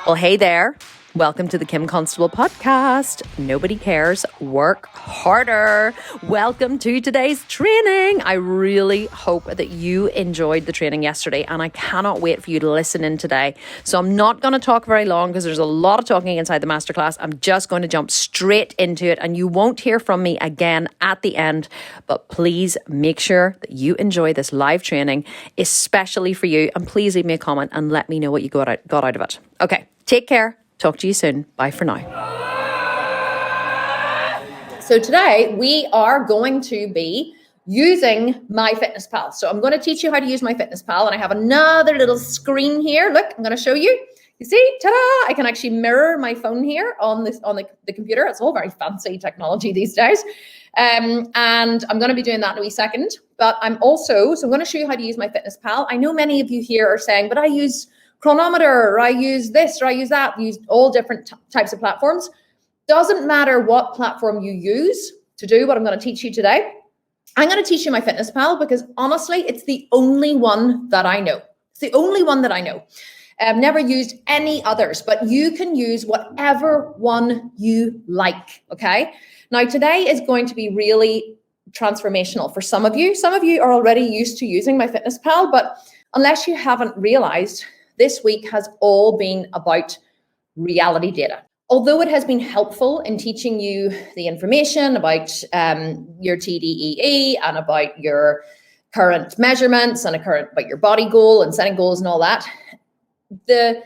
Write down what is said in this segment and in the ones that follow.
Well, hey there. Welcome to the Kim Constable podcast. Nobody cares. Work harder. Welcome to today's training. I really hope that you enjoyed the training yesterday, and I cannot wait for you to listen in today. So I'm not going to talk very long because there's a lot of talking inside the masterclass. I'm just going to jump straight into it, and you won't hear from me again at the end. But please make sure that you enjoy this live training, especially for you. And please leave me a comment and let me know what you got out of it. Okay, take care. Talk to you soon. Bye for now. So today we are going to be using MyFitnessPal. So I'm going to teach you how to use MyFitnessPal, and I have another little screen here. Look, I'm going to show you. You see, ta-da! I can actually mirror my phone here on the computer. It's all very fancy technology these days. And I'm going to be doing that in a wee second. But I'm going to show you how to use MyFitnessPal. I know many of you here are saying, but I use Chronometer, or I use this, or I use that. Use all different types of platforms. Doesn't matter what platform you use to do what I'm going to teach you today. I'm going to teach you MyFitnessPal because honestly, it's the only one that I know. It's the only one that I know. I've never used any others, but you can use whatever one you like, okay? Now, today is going to be really transformational for some of you. Some of you are already used to using MyFitnessPal, but unless you haven't realized, this week has all been about reality data. Although it has been helpful in teaching you the information about your TDEE and about your current measurements and about your body goal and setting goals and all that, the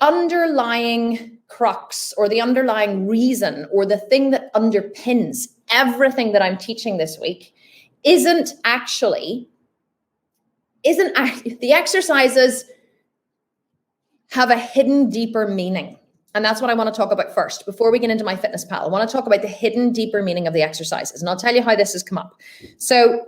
underlying crux or the underlying reason or the thing that underpins everything that I'm teaching this week isn't actually the exercises have a hidden, deeper meaning. And that's what I want to talk about first. Before we get into MyFitnessPal, I want to talk about the hidden, deeper meaning of the exercises. And I'll tell you how this has come up. So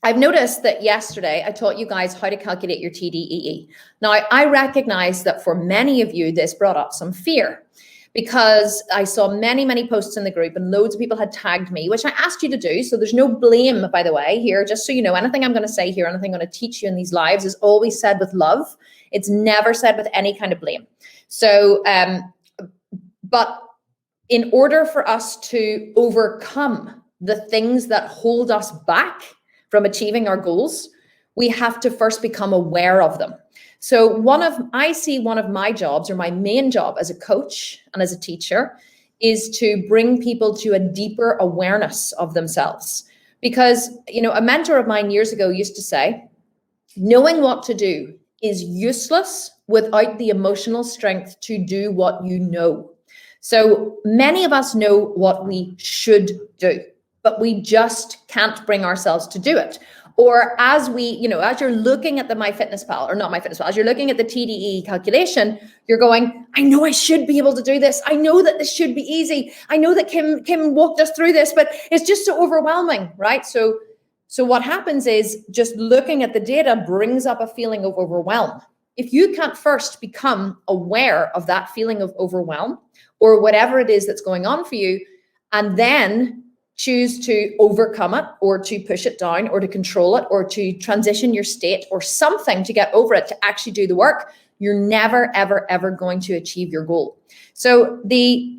I've noticed that yesterday I taught you guys how to calculate your TDEE. Now, I recognize that for many of you, this brought up some fear because I saw many, many posts in the group and loads of people had tagged me, which I asked you to do. So there's no blame, by the way, here, just so you know, anything I'm going to say here, anything I'm going to teach you in these lives is always said with love. It's never said with any kind of blame. So, but in order for us to overcome the things that hold us back from achieving our goals, we have to first become aware of them. So I see one of my jobs, or my main job as a coach and as a teacher, is to bring people to a deeper awareness of themselves. Because, a mentor of mine years ago used to say, knowing what to do is useless without the emotional strength to do what you know. So many of us know what we should do, but we just can't bring ourselves to do it. Or as you're looking at the MyFitnessPal, or not MyFitnessPal, as you're looking at the TDE calculation, you're going, I know I should be able to do this. I know that this should be easy. I know that Kim walked us through this, but it's just so overwhelming, right? So what happens is just looking at the data brings up a feeling of overwhelm. If you can't first become aware of that feeling of overwhelm or whatever it is that's going on for you, and then choose to overcome it or to push it down or to control it or to transition your state or something to get over it, to actually do the work, you're never, ever, ever going to achieve your goal. So the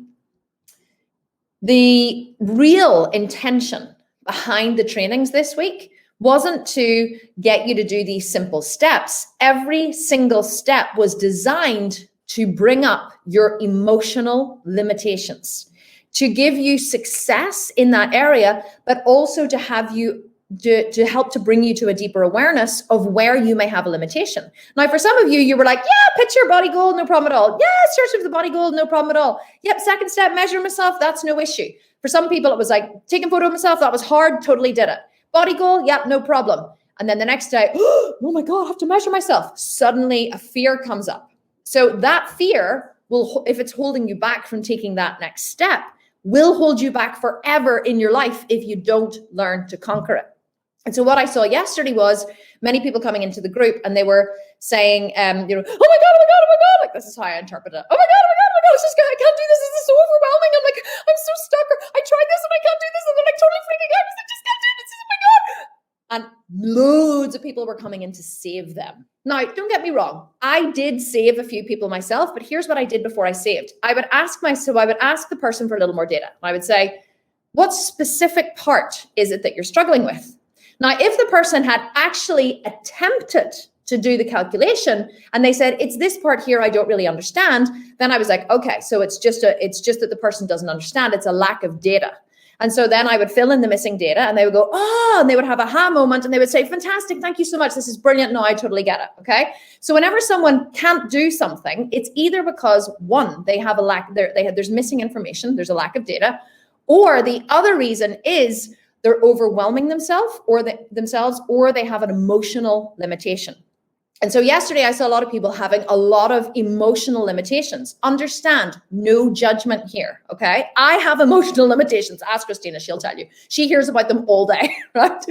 real intention behind the trainings this week wasn't to get you to do these simple steps. Every single step was designed to bring up your emotional limitations, to give you success in that area, but also to have you to help to bring you to a deeper awareness of where you may have a limitation. Now, for some of you, you were like, yeah, picture your body goal, no problem at all. Yeah, search for the body goal, no problem at all. Yep, second step, measure myself, that's no issue. For some people, it was like, taking a photo of myself, that was hard, totally did it. Body goal, yep, no problem. And then the next day, oh my God, I have to measure myself. Suddenly a fear comes up. So that fear will, if it's holding you back from taking that next step, will hold you back forever in your life if you don't learn to conquer it. And so what I saw yesterday was many people coming into the group and they were saying, oh my God, like this is how I interpret it. Oh my God, I can't do this. This is so overwhelming. I'm so stuck. Or I tried this and I can't do this. And they're like totally freaking out because I just can't do this. Oh my God. And loads of people were coming in to save them. Now, don't get me wrong. I did save a few people myself, but here's what I did before I saved. I would ask the person for a little more data. I would say, what specific part is it that you're struggling with? Now, if the person had actually attempted to do the calculation and they said, it's this part here I don't really understand, then I was like, okay, so it's just that the person doesn't understand. It's a lack of data. And so then I would fill in the missing data and they would go, oh, and they would have a aha moment and they would say, fantastic, thank you so much. This is brilliant. No, I totally get it. Okay. So whenever someone can't do something, it's either because one, they have a lack, there's missing information, there's a lack of data, or the other reason is they're overwhelming themselves or they have an emotional limitation. And so yesterday I saw a lot of people having a lot of emotional limitations. Understand, no judgment here, okay? I have emotional limitations. Ask Christina, she'll tell you. She hears about them all day, right?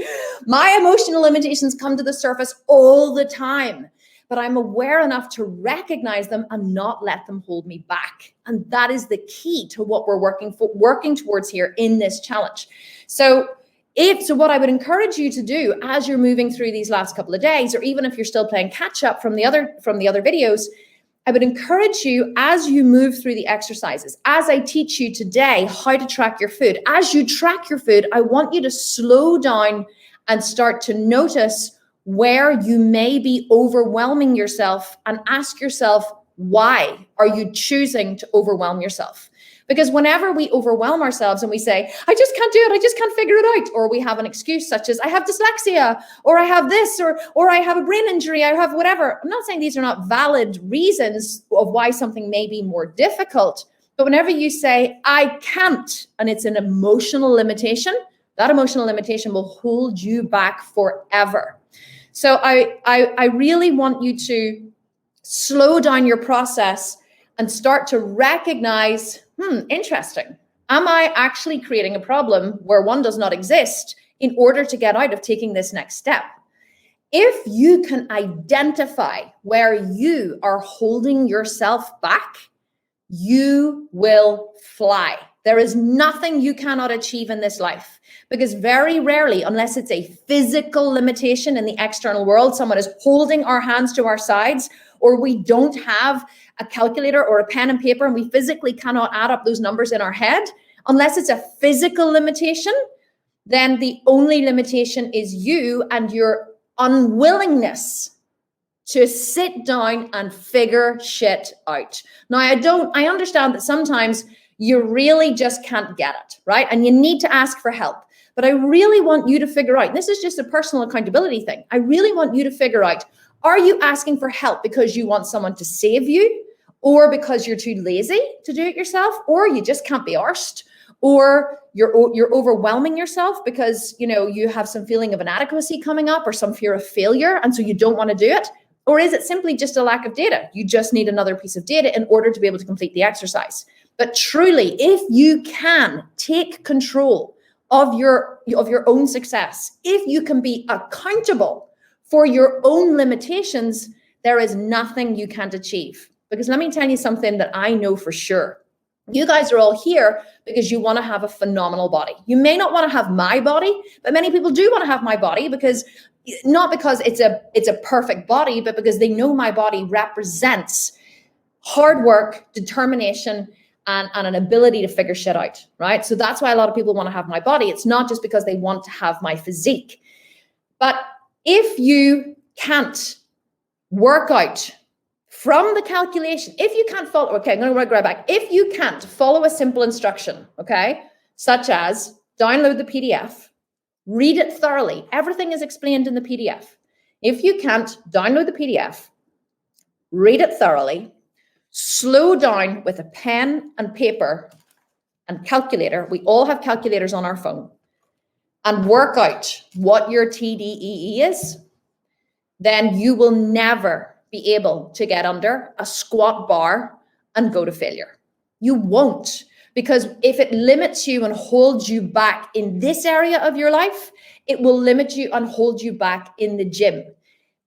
My emotional limitations come to the surface all the time, but I'm aware enough to recognize them and not let them hold me back. And that is the key to what we're working towards here in this challenge. So what I would encourage you to do as you're moving through these last couple of days, or even if you're still playing catch up from the other videos, I would encourage you as you move through the exercises, as I teach you today how to track your food, as you track your food, I want you to slow down and start to notice where you may be overwhelming yourself and ask yourself, why are you choosing to overwhelm yourself? Because whenever we overwhelm ourselves and we say, I just can't do it, I just can't figure it out, or we have an excuse such as I have dyslexia, or I have this, or I have a brain injury, I have whatever. I'm not saying these are not valid reasons of why something may be more difficult, but whenever you say, I can't, and it's an emotional limitation, that emotional limitation will hold you back forever. So I really want you to slow down your process and start to recognize, interesting. Am I actually creating a problem where one does not exist in order to get out of taking this next step? If you can identify where you are holding yourself back, you will fly. There is nothing you cannot achieve in this life, because very rarely, unless it's a physical limitation in the external world, someone is holding our hands to our sides, or we don't have a calculator or a pen and paper and we physically cannot add up those numbers in our head, unless it's a physical limitation, then the only limitation is you and your unwillingness to sit down and figure shit out. Now, I understand that sometimes you really just can't get it, right? And you need to ask for help. But I really want you to figure out, this is just a personal accountability thing. I really want you to figure out, are you asking for help because you want someone to save you, or because you're too lazy to do it yourself, or you just can't be arsed, or you're overwhelming yourself because you have some feeling of inadequacy coming up or some fear of failure, and so you don't want to do it? Or is it simply just a lack of data? You just need another piece of data in order to be able to complete the exercise. But truly, if you can take control of your own success, if you can be accountable for your own limitations, there is nothing you can't achieve. Because let me tell you something that I know for sure. You guys are all here because you want to have a phenomenal body. You may not want to have my body, but many people do want to have my body, because not because it's a perfect body, but because they know my body represents hard work, determination, and an ability to figure shit out, right? So that's why a lot of people want to have my body. It's not just because they want to have my physique. But if you can't work out from the calculation, if you can't follow, okay, I'm going to go right back. If you can't follow a simple instruction, okay, such as download the PDF, read it thoroughly. Everything is explained in the PDF. If you can't download the PDF, read it thoroughly, slow down with a pen and paper and calculator. We all have calculators on our phone, and work out what your TDEE is, then you will never be able to get under a squat bar and go to failure. You won't, because if it limits you and holds you back in this area of your life, it will limit you and hold you back in the gym.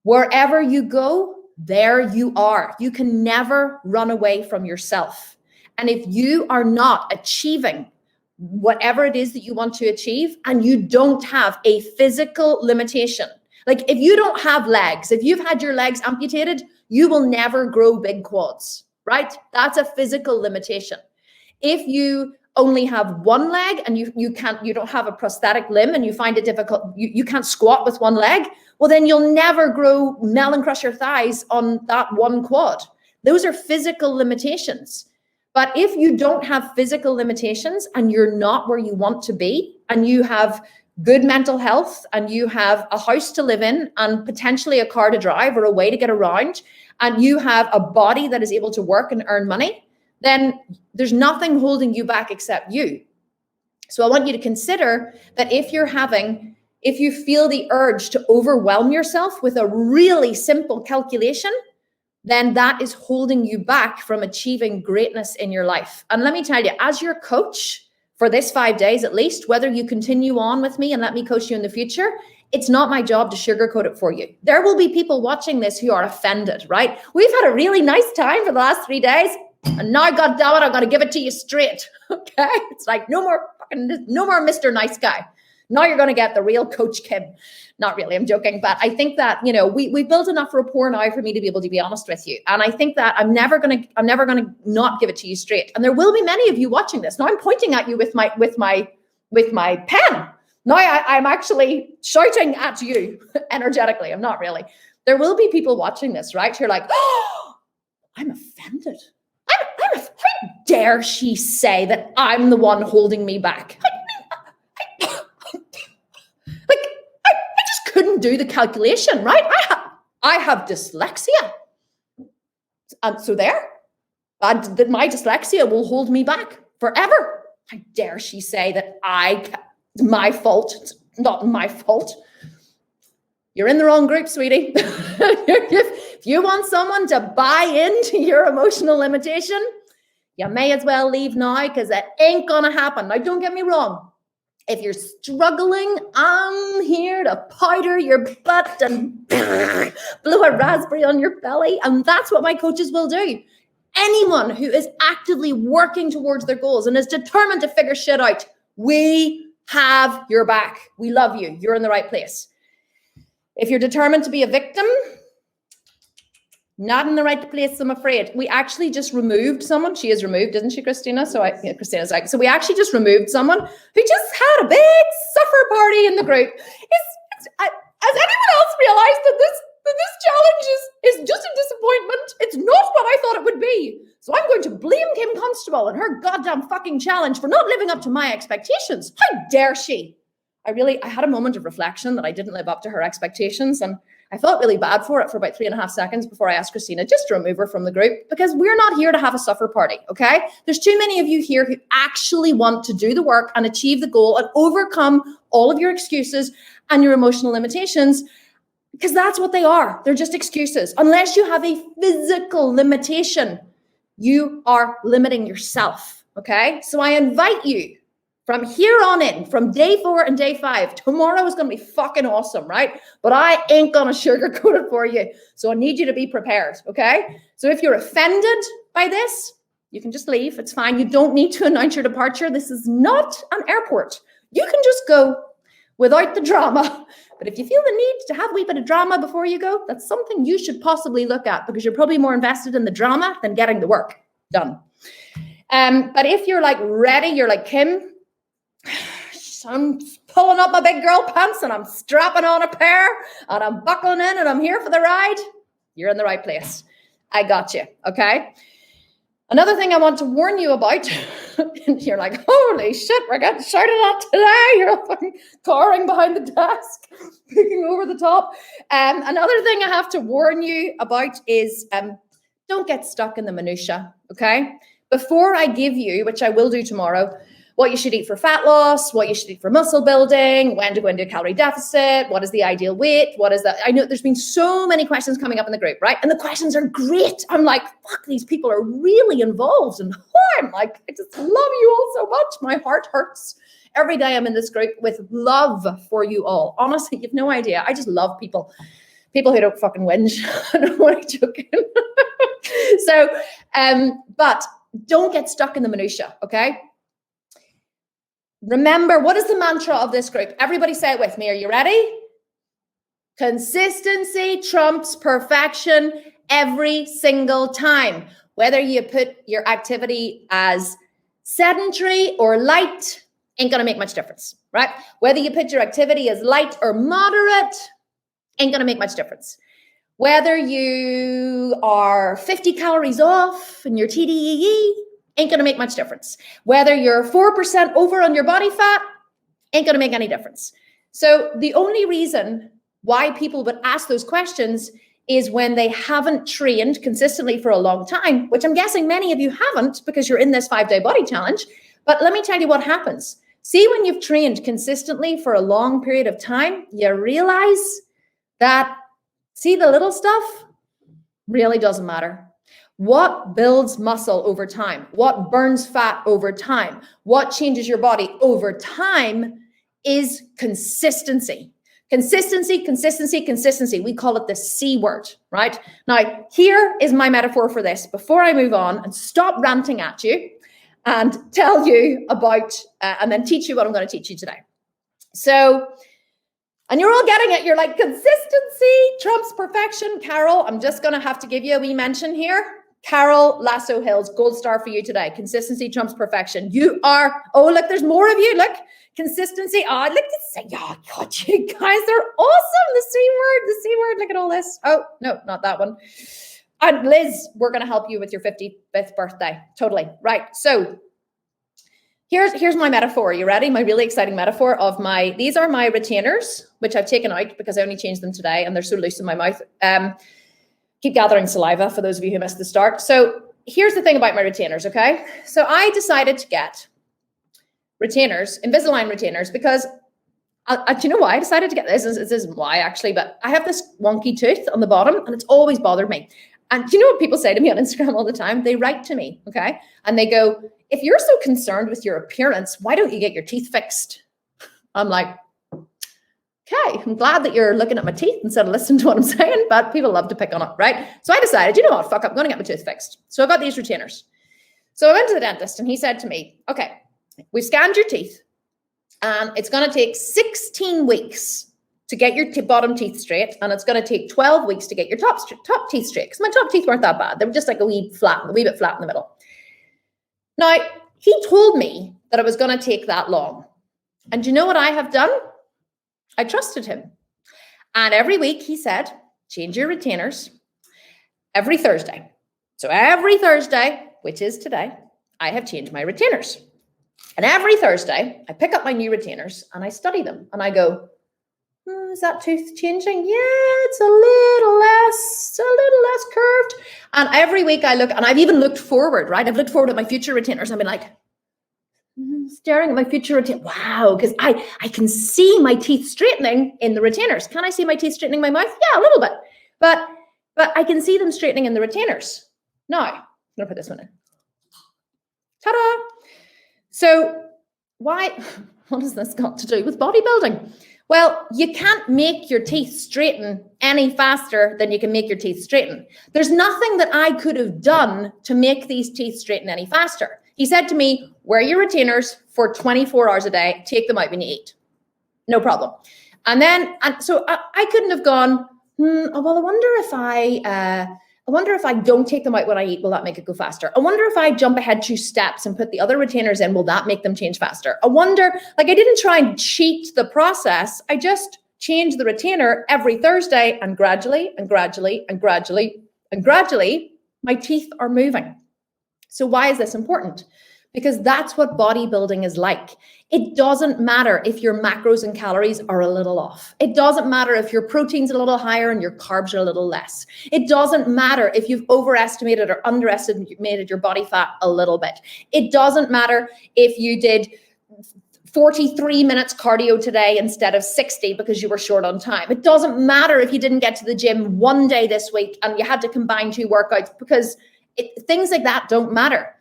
Wherever you go, there you are. You can never run away from yourself. And if you are not achieving whatever it is that you want to achieve, and you don't have a physical limitation, Like if you don't have legs, if you've had your legs amputated, you will never grow big quads, right? That's a physical limitation. If you only have one leg and you don't have a prosthetic limb and you find it difficult, you can't squat with one leg, well, then you'll never grow melon crusher thighs on that one quad. Those are physical limitations. But if you don't have physical limitations and you're not where you want to be, and you have good mental health and you have a house to live in and potentially a car to drive or a way to get around, and you have a body that is able to work and earn money, then there's nothing holding you back except you. So I want you to consider that if you feel the urge to overwhelm yourself with a really simple calculation, then that is holding you back from achieving greatness in your life. And let me tell you, as your coach for this 5 days at least, whether you continue on with me and let me coach you in the future, it's not my job to sugarcoat it for you. There will be people watching this who are offended, right? We've had a really nice time for the last 3 days, and now, goddammit, I've got to give it to you straight, okay? It's like, no more Mr. Nice Guy. Now you're going to get the real Coach Kim. Not really, I'm joking. But I think that, we built enough rapport now for me to be able to be honest with you. And I think that I'm never going to not give it to you straight. And there will be many of you watching this. Now I'm pointing at you with my pen. Now I'm actually shouting at you energetically. I'm not really. There will be people watching this, right? You're like, oh, I'm offended. How dare she say that I'm the one holding me back? I just couldn't do the calculation, right? I have dyslexia. And so there, that my dyslexia will hold me back forever. How dare she say that it's my fault? It's not my fault. You're in the wrong group, sweetie. If you want someone to buy into your emotional limitation, you may as well leave now, because it ain't gonna happen. Now, don't get me wrong. If you're struggling, I'm here to powder your butt and blow a raspberry on your belly. And that's what my coaches will do. Anyone who is actively working towards their goals and is determined to figure shit out, we have your back. We love you. You're in the right place. If you're determined to be a victim, not in the right place, I'm afraid. We actually just removed someone. She is removed, isn't she, Christina? Christina's like, so we actually just removed someone who just had a big suffer party in the group. Has anyone else realized that this challenge is just a disappointment? It's not what I thought it would be. So I'm going to blame Kim Constable and her goddamn fucking challenge for not living up to my expectations. How dare she? I had a moment of reflection that I didn't live up to her expectations, and I felt really bad for it for about 3.5 seconds before I asked Christina just to remove her from the group, because we're not here to have a suffer party, okay? There's too many of you here who actually want to do the work and achieve the goal and overcome all of your excuses and your emotional limitations, because that's what they are. They're just excuses. Unless you have a physical limitation, you are limiting yourself, okay? So I invite you, from here on in, from day 4 and day 5, tomorrow is going to be fucking awesome, right? But I ain't going to sugarcoat it for you. So I need you to be prepared, okay? So if you're offended by this, you can just leave. It's fine. You don't need to announce your departure. This is not an airport. You can just go without the drama. But if you feel the need to have a wee bit of drama before you go, that's something you should possibly look at, because you're probably more invested in the drama than getting the work done. But if you're like ready, you're like, Kim, I'm pulling up my big girl pants and I'm strapping on a pair and I'm buckling in and I'm here for the ride, you're in the right place. I got you, okay? Another thing I want to warn you about, and you're like, holy shit, we're getting shouted at today. You're fucking cowering behind the desk, peeking over the top. Another thing I have to warn you about is don't get stuck in the minutia, okay? Before I give you, which I will do tomorrow, what you should eat for fat loss, what you should eat for muscle building, when to go into a calorie deficit, what is the ideal weight, what is that? I know there's been so many questions coming up in the group, right? And the questions are great. I'm like, fuck, these people are really involved. And I'm like, I just love you all so much. My heart hurts every day I'm in this group with love for you all. Honestly, you've no idea. I just love people. People who don't fucking whinge. I don't want to joking. So, but don't get stuck in the minutia, okay? Remember, what is the mantra of this group? Everybody say it with me. Are you ready? Consistency trumps perfection every single time. Whether you put your activity as sedentary or light, ain't gonna make much difference, right? Whether you put your activity as light or moderate, ain't gonna make much difference. Whether you are 50 calories off in your TDEE, ain't gonna make much difference. Whether you're 4% over on your body fat, ain't gonna make any difference. So the only reason why people would ask those questions is when they haven't trained consistently for a long time, which I'm guessing many of you haven't because you're in this 5-day body challenge. But let me tell you what happens. See, when you've trained consistently for a long period of time, you realize that, see, the little stuff really doesn't matter. What builds muscle over time? What burns fat over time? What changes your body over time is consistency. Consistency, consistency, consistency. We call it the C word, right? Now, here is my metaphor for this before I move on and stop ranting at you and tell you about, and then teach you what I'm going to teach you today. So, and you're all getting it. You're like, consistency trumps perfection. Carol, I'm just going to have to give you a wee mention here. Carol Lasso Hills, gold star for you today. Consistency trumps perfection. You are, oh, look, there's more of you. Look, consistency. Oh, look, oh, God, you guys are awesome. The C word, look at all this. Oh, no, not that one. And Liz, we're going to help you with your 55th birthday. Totally. Right. So here's my metaphor. You ready? My really exciting metaphor of these are my retainers, which I've taken out because I only changed them today and they're so loose in my mouth. Keep gathering saliva for those of you who missed the start. So here's the thing about my retainers, okay? So I decided to get retainers, Invisalign retainers, because do you know why I decided to get this? This isn't why actually, but I have this wonky tooth on the bottom and it's always bothered me. And do you know what people say to me on Instagram all the time? They write to me, okay? And they go, if you're so concerned with your appearance, why don't you get your teeth fixed? I'm like, okay, I'm glad that you're looking at my teeth instead of listening to what I'm saying, but people love to pick on it, right? So I decided, you know what, fuck, I'm going to get my tooth fixed. So I got these retainers. So I went to the dentist and he said to me, okay, we've scanned your teeth and it's going to take 16 weeks to get your bottom teeth straight, and it's going to take 12 weeks to get your top teeth straight, because my top teeth weren't that bad. They were just like a wee bit flat in the middle. Now, he told me that it was going to take that long. And do you know what I have done? I trusted him. And every week he said, change your retainers every Thursday. So every Thursday, which is today, I have changed my retainers. And every Thursday, I pick up my new retainers and I study them. And I go, is that tooth changing? Yeah, it's a little less curved. And every week I look, and I've even looked forward, right? I've looked forward at my future retainers. I've been like, staring at my future retainer. Wow, because I can see my teeth straightening in the retainers. Can I see my teeth straightening my mouth? Yeah, a little bit. But I can see them straightening in the retainers. Now, I'm going to put this one in. Ta-da! So what has this got to do with bodybuilding? Well, you can't make your teeth straighten any faster than you can make your teeth straighten. There's nothing that I could have done to make these teeth straighten any faster. He said to me, wear your retainers for 24 hours a day, take them out when you eat. No problem. And so I couldn't have gone, well, I wonder if I don't take them out when I eat, will that make it go faster? I wonder if I jump ahead 2 steps and put the other retainers in, will that make them change faster? I wonder, I didn't try and cheat the process. I just changed the retainer every Thursday, and gradually, my teeth are moving. So why is this important? Because that's what bodybuilding is like. It doesn't matter if your macros and calories are a little off. It doesn't matter if your protein's a little higher and your carbs are a little less. It doesn't matter if you've overestimated or underestimated your body fat a little bit. It doesn't matter if you did 43 minutes cardio today instead of 60 because you were short on time. It doesn't matter if you didn't get to the gym one day this week and you had to combine 2 workouts, because things like that don't matter.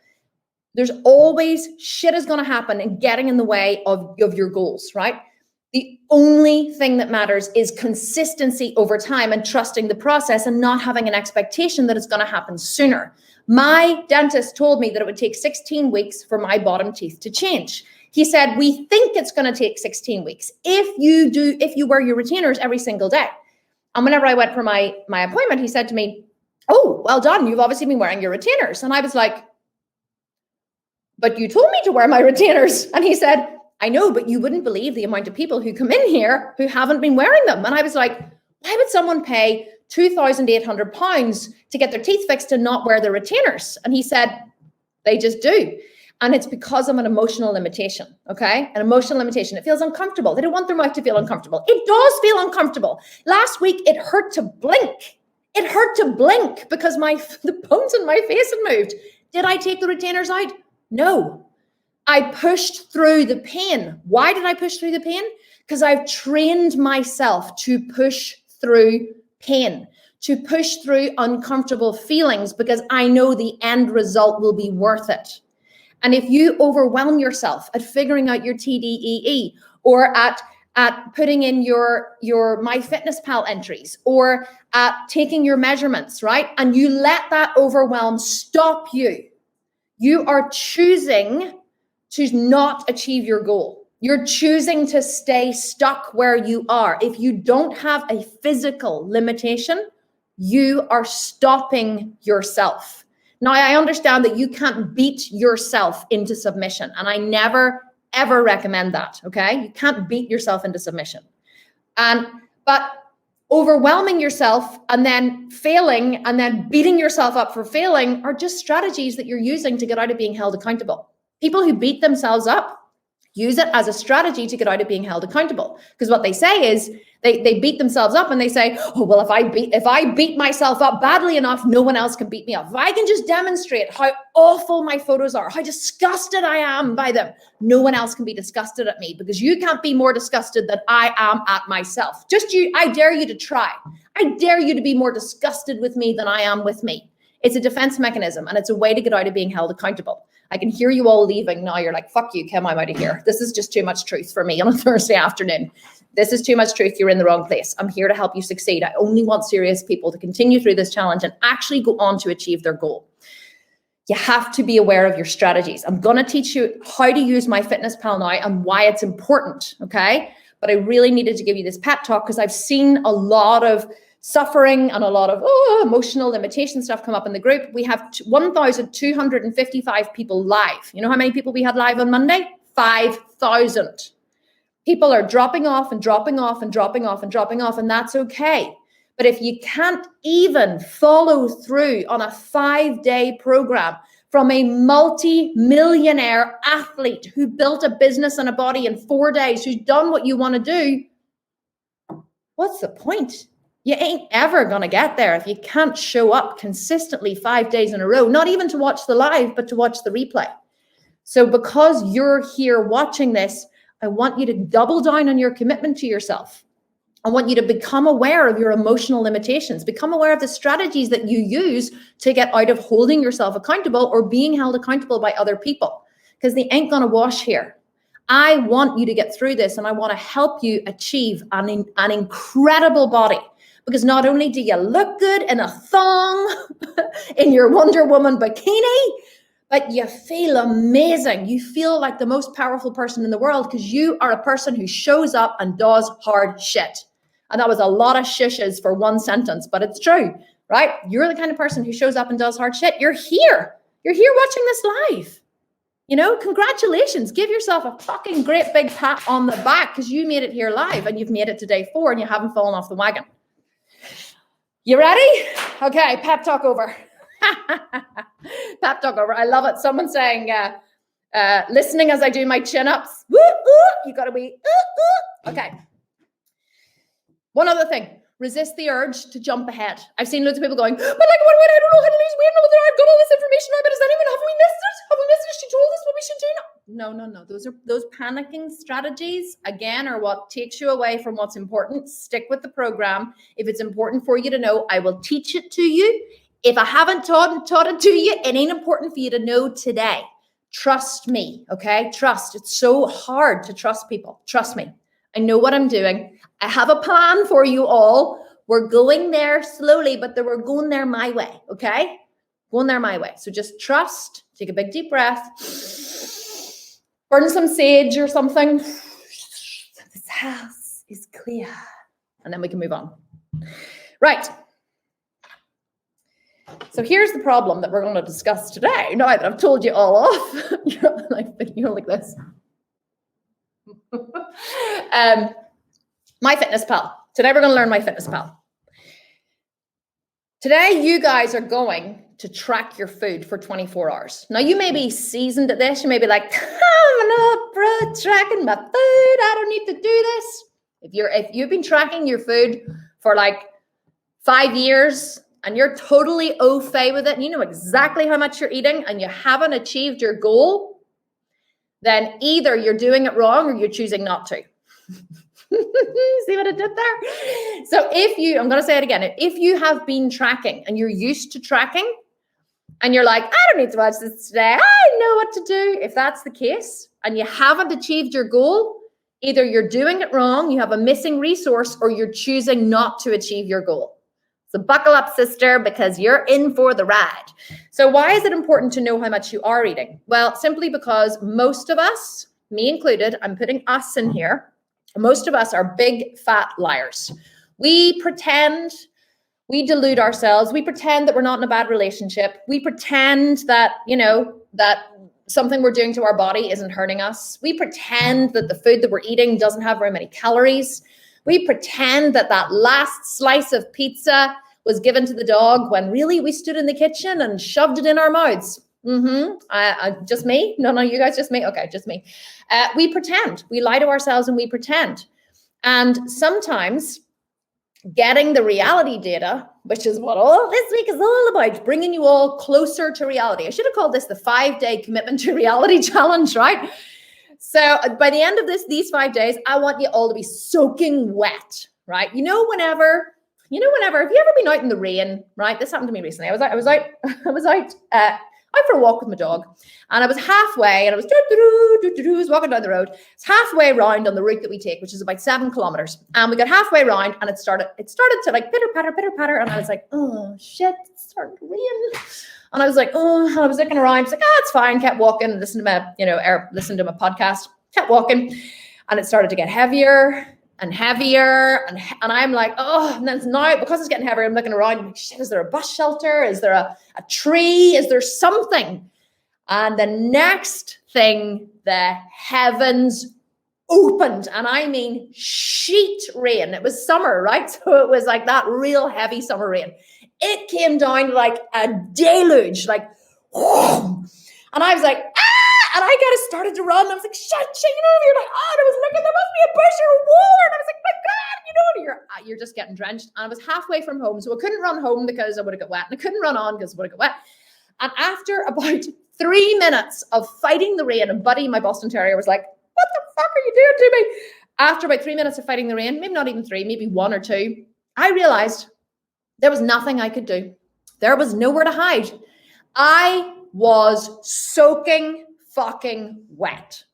There's always shit is going to happen and getting in the way of your goals, right? The only thing that matters is consistency over time and trusting the process and not having an expectation that it's going to happen sooner. My dentist told me that it would take 16 weeks for my bottom teeth to change. He said, we think it's going to take 16 weeks if you wear your retainers every single day. And whenever I went for my appointment, he said to me, "Oh, well done. You've obviously been wearing your retainers." And I was like, "But you told me to wear my retainers." And he said, "I know, but you wouldn't believe the amount of people who come in here who haven't been wearing them." And I was like, why would someone pay £2,800 to get their teeth fixed and not wear their retainers? And he said, they just do. And it's because of an emotional limitation, okay? An emotional limitation. It feels uncomfortable. They don't want their mouth to feel uncomfortable. It does feel uncomfortable. Last week, it hurt to blink. It hurt to blink because the bones in my face had moved. Did I take the retainers out? No. I pushed through the pain. Why did I push through the pain? Because I've trained myself to push through pain, to push through uncomfortable feelings, because I know the end result will be worth it. And if you overwhelm yourself at figuring out your TDEE, or at putting in your MyFitnessPal entries, or at taking your measurements, right? And you let that overwhelm stop you, you are choosing to not achieve your goal. You're choosing to stay stuck where you are. If you don't have a physical limitation, you are stopping yourself. Now, I understand that you can't beat yourself into submission, and I never, ever recommend that, okay? You can't beat yourself into submission. But overwhelming yourself and then failing and then beating yourself up for failing are just strategies that you're using to get out of being held accountable. People who beat themselves up use it as a strategy to get out of being held accountable. Because what they say is they beat themselves up and they say, oh, well, if I beat myself up badly enough, no one else can beat me up. If I can just demonstrate how awful my photos are, how disgusted I am by them, no one else can be disgusted at me, because you can't be more disgusted than I am at myself. I dare you to try. I dare you to be more disgusted with me than I am with me. It's a defense mechanism, and it's a way to get out of being held accountable. I can hear you all leaving now. You're like, fuck you, Kim, I'm out of here. This is just too much truth for me on a Thursday afternoon. This is too much truth. You're in the wrong place. I'm here to help you succeed. I only want serious people to continue through this challenge and actually go on to achieve their goal. You have to be aware of your strategies. I'm going to teach you how to use MyFitnessPal now and why it's important, okay? But I really needed to give you this pep talk because I've seen a lot of suffering and a lot of emotional limitation stuff come up in the group. We have 1,255 people live. You know how many people we had live on Monday? 5,000. People are dropping off and dropping off and dropping off and dropping off, and that's okay. But if you can't even follow through on a 5-day program from a multi-millionaire athlete who built a business and a body in 4 days, who's done what you want to do, what's the point? You ain't ever going to get there if you can't show up consistently 5 days in a row, not even to watch the live, but to watch the replay. So because you're here watching this, I want you to double down on your commitment to yourself. I want you to become aware of your emotional limitations, become aware of the strategies that you use to get out of holding yourself accountable or being held accountable by other people, because they ain't going to wash here. I want you to get through this, and I want to help you achieve an incredible body. Because not only do you look good in a thong, in your Wonder Woman bikini, but you feel amazing. You feel like the most powerful person in the world because you are a person who shows up and does hard shit. And that was a lot of shushes for one sentence, but it's true, right? You're the kind of person who shows up and does hard shit. You're here. You're here watching this live. You know, congratulations. Give yourself a fucking great big pat on the back because you made it here live and you've made it to day 4 and you haven't fallen off the wagon. You ready? Okay, pep talk over. Pep talk over. I love it. Someone saying, listening as I do my chin-ups. Woo, woo. You got to be, Okay. One other thing. Resist the urge to jump ahead. I've seen loads of people going, but like, what, I don't know how to lose weight. I've got all this information now, but have we missed it? Have we missed it? She told us what we should do now. No. Those panicking strategies, again, are what takes you away from what's important. Stick with the program. If it's important for you to know, I will teach it to you. If I haven't taught it to you, it ain't important for you to know today. Trust me, okay? Trust. It's so hard to trust people. Trust me. I know what I'm doing. I have a plan for you all. We're going there slowly, but we're going there my way, okay? Going there my way. So just trust. Take a big deep breath. Burn some sage or something. This house is clear. And then we can move on. Right. So here's the problem that we're going to discuss today. Now that I've told you all off, you're like this. MyFitnessPal. Today we're going to learn MyFitnessPal. Today you guys are going to track your food for 24 hours. Now you may be seasoned at this. You may be like, I'm not tracking my food. I don't need to do this. If you've been tracking your food for like 5 years and you're totally au fait with it and you know exactly how much you're eating and you haven't achieved your goal, then either you're doing it wrong or you're choosing not to. See what I did there? So I'm going to say it again. If you have been tracking and you're used to tracking and you're like, I don't need to watch this today, I know what to do. If that's the case and you haven't achieved your goal, either you're doing it wrong, you have a missing resource, or you're choosing not to achieve your goal. So buckle up, sister, because you're in for the ride. So why is it important to know how much you are eating? Well, simply because most of us, me included, I'm putting us in here, most of us are big fat liars. We pretend, we delude ourselves. We pretend that we're not in a bad relationship. We pretend that, that something we're doing to our body isn't hurting us. We pretend that the food that we're eating doesn't have very many calories. We pretend that last slice of pizza was given to the dog when really we stood in the kitchen and shoved it in our mouths. Just me? No, you guys, just me? Okay, just me. We pretend. We lie to ourselves and we pretend. And sometimes getting the reality data, which is what all this week is all about, bringing you all closer to reality. I should have called this the 5-day commitment to reality challenge, right? So by the end of these 5 days, I want you all to be soaking wet, right? Whenever, have you ever been out in the rain, right? This happened to me recently. I was out for a walk with my dog, and I was halfway, and I was walking down the road. It's halfway around on the route that we take, which is about 7 kilometers. And we got halfway around, and it started to like pitter patter, and I was like, oh shit, it's starting to rain. And I was like, and I was looking around. I was like, it's fine. Kept walking, listened to my podcast, kept walking, and it started to get heavier and heavier, and I'm like, and then now, because it's getting heavier, I'm looking around, I'm like, shit, is there a bus shelter? Is there a tree? Is there something? And the next thing, the heavens opened, and I mean sheet rain. It was summer, right? So it was like that real heavy summer rain. It came down like a deluge, like, whoa. And I was like, and I kind of started to run. I was like, shit, you're like, and I was looking, there must be a bush or a wall. And I was like, my God, you're just getting drenched. And I was halfway from home, so I couldn't run home because I would have got wet. And I couldn't run on because I would have got wet. And after about 3 minutes of fighting the rain, and Buddy, my Boston Terrier, was like, what the fuck are you doing to me? After about 3 minutes of fighting the rain, maybe not even 3, maybe 1 or 2, I realized there was nothing I could do. There was nowhere to hide. I was soaking fucking wet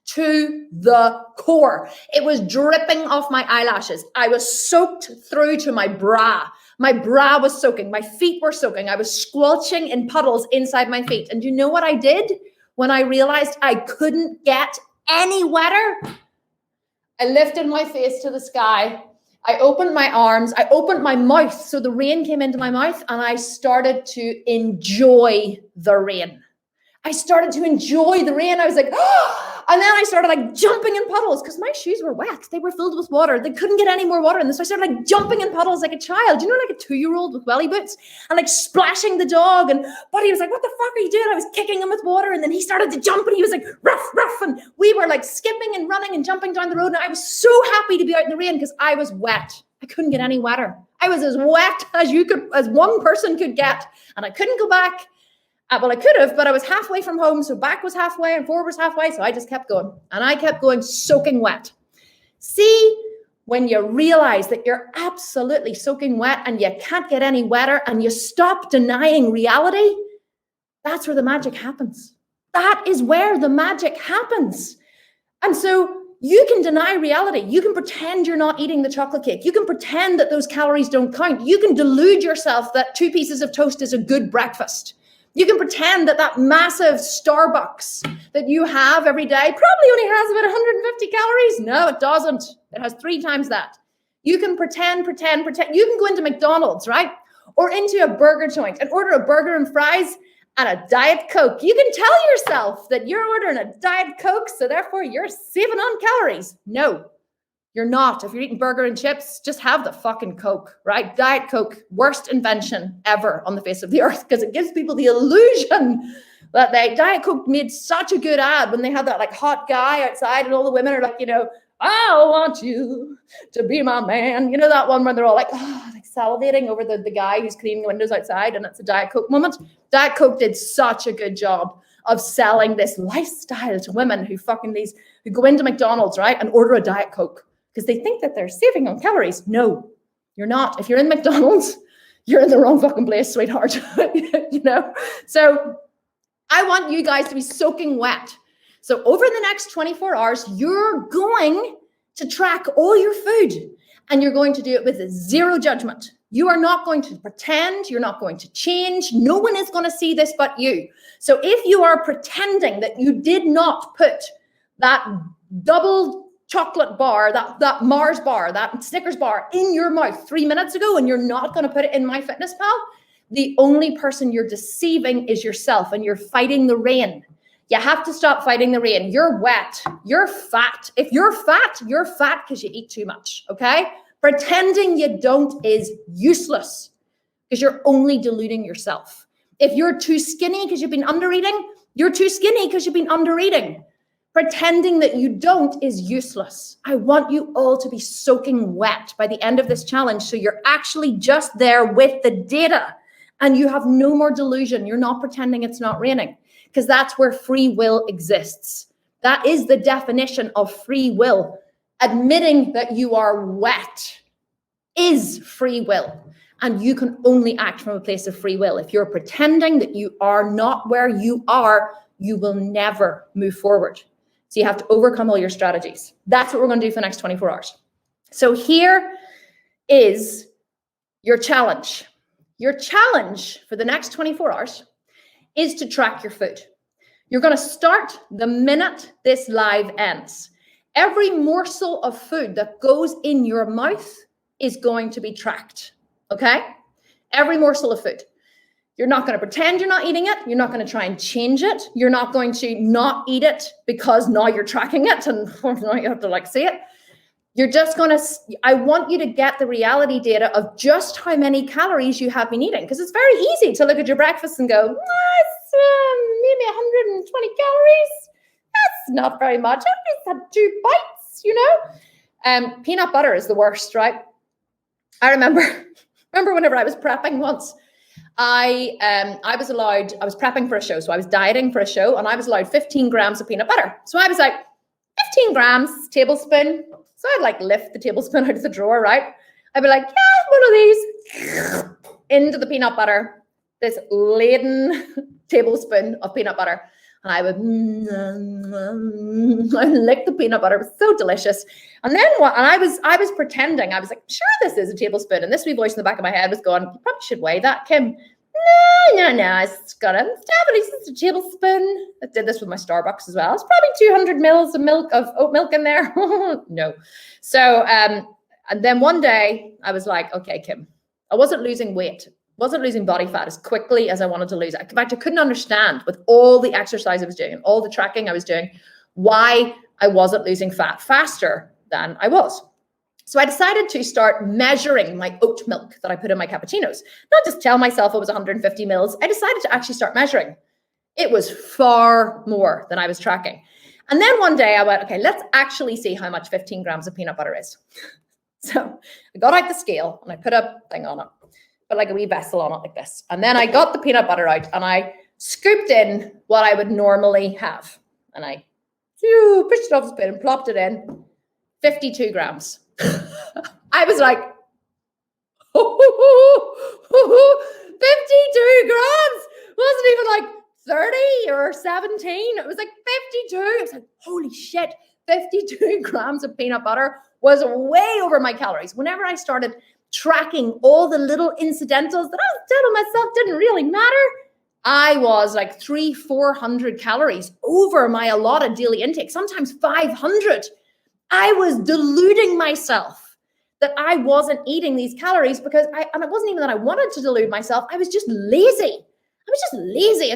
to the core. It was dripping off my eyelashes. I was soaked through to my bra. My bra was soaking. My feet were soaking. I was squelching in puddles inside my feet. And you know what I did when I realized I couldn't get any wetter? I lifted my face to the sky. I opened my arms. I opened my mouth. So the rain came into my mouth, and I started to enjoy the rain. I started to enjoy the rain. I was like, and then I started like jumping in puddles because my shoes were wet. They were filled with water. They couldn't get any more water in this. So I started like jumping in puddles like a child, like a 2-year-old with welly boots, and like splashing the dog. And Buddy was like, what the fuck are you doing? I was kicking him with water. And then he started to jump, and he was like, ruff, ruff. And we were like skipping and running and jumping down the road. And I was so happy to be out in the rain because I was wet. I couldn't get any wetter. I was as wet as one person could get. And I couldn't go back. Well, I could have, but I was halfway from home. So back was halfway and forward was halfway. So I just kept going, and I kept going soaking wet. See, when you realize that you're absolutely soaking wet and you can't get any wetter and you stop denying reality, that's where the magic happens. That is where the magic happens. And so you can deny reality. You can pretend you're not eating the chocolate cake. You can pretend that those calories don't count. You can delude yourself that 2 pieces of toast is a good breakfast. You can pretend that massive Starbucks that you have every day probably only has about 150 calories. No, it doesn't. It has 3 times that. You can pretend. You can go into McDonald's, right? Or into a burger joint and order a burger and fries and a Diet Coke. You can tell yourself that you're ordering a Diet Coke, so therefore you're saving on calories. No, you're not. If you're eating burger and chips, just have the fucking Coke, right? Diet Coke, worst invention ever on the face of the earth, because it gives people the illusion that Diet Coke made such a good ad when they had that like hot guy outside and all the women are like, I want you to be my man. You know that one where they're all like, like salivating over the guy who's cleaning the windows outside, and it's a Diet Coke moment. Diet Coke did such a good job of selling this lifestyle to women who go into McDonald's, right, and order a Diet Coke because they think that they're saving on calories. No, you're not. If you're in McDonald's, you're in the wrong fucking place, sweetheart. So I want you guys to be soaking wet. So over the next 24 hours, you're going to track all your food and you're going to do it with zero judgment. You are not going to pretend. You're not going to change. No one is going to see this but you. So if you are pretending that you did not put that double chocolate bar, that Mars bar, that Snickers bar in your mouth 3 minutes ago, and you're not going to put it in MyFitnessPal, the only person you're deceiving is yourself, and you're fighting the rain. You have to stop fighting the rain. You're wet. You're fat. If you're fat because you eat too much, okay? Pretending you don't is useless because you're only deluding yourself. If you're too skinny because you've been undereating, you're too skinny because you've been undereating. Pretending that you don't is useless. I want you all to be soaking wet by the end of this challenge so you're actually just there with the data and you have no more delusion. You're not pretending it's not raining. Because that's where free will exists. That is the definition of free will. Admitting that you are wet is free will. And you can only act from a place of free will. If you're pretending that you are not where you are, you will never move forward. So you have to overcome all your strategies. That's what we're going to do for the next 24 hours. So here is your challenge. Your challenge for the next 24 hours is to track your food. You're going to start the minute this live ends. Every morsel of food that goes in your mouth is going to be tracked, okay? Every morsel of food. You're not going to pretend you're not eating it. You're not going to try and change it. You're not going to not eat it because now you're tracking it and now you have to see it. You're just going to, I want you to get the reality data of just how many calories you have been eating. Because it's very easy to look at your breakfast and go, it's maybe 120 calories. That's not very much. I just had 2 bites, Peanut butter is the worst, right? I remember whenever I was prepping once, I was prepping for a show. So I was dieting for a show and I was allowed 15 grams of peanut butter. So I was like, 15 grams, tablespoon. So I'd lift the tablespoon out of the drawer, right? I'd be like, one of these into the peanut butter, this laden tablespoon of peanut butter. And I would lick the peanut butter. It was so delicious. And then I was pretending, I was like, sure, this is a tablespoon. And this wee voice in the back of my head was going, you probably should weigh that, Kim. No, it's a tablespoon. I did this with my Starbucks as well. It's probably 200 mils of oat milk in there. No. So, and then one day I was like, okay, Kim, I wasn't losing weight. Wasn't losing body fat as quickly as I wanted to lose it. In fact, I couldn't understand with all the exercise I was doing and all the tracking I was doing, why I wasn't losing fat faster than I was. So I decided to start measuring my oat milk that I put in my cappuccinos. Not just tell myself it was 150 mils. I decided to actually start measuring. It was far more than I was tracking. And then one day I went, okay, let's actually see how much 15 grams of peanut butter is. So I got out the scale and I put a thing on it, put like a wee vessel on it like this. And then I got the peanut butter out and I scooped in what I would normally have. And I pushed it off the spoon and plopped it in. 52 grams. I was like, 52 grams. Wasn't even like 30 or 17. It was like 52. I was like, holy shit, 52 grams of peanut butter was way over my calories. Whenever I started tracking all the little incidentals that I was telling myself didn't really matter, I was like 300-400 calories over my allotted daily intake, sometimes 500. I was deluding myself that I wasn't eating these calories because and it wasn't even that I wanted to delude myself. I was just lazy. I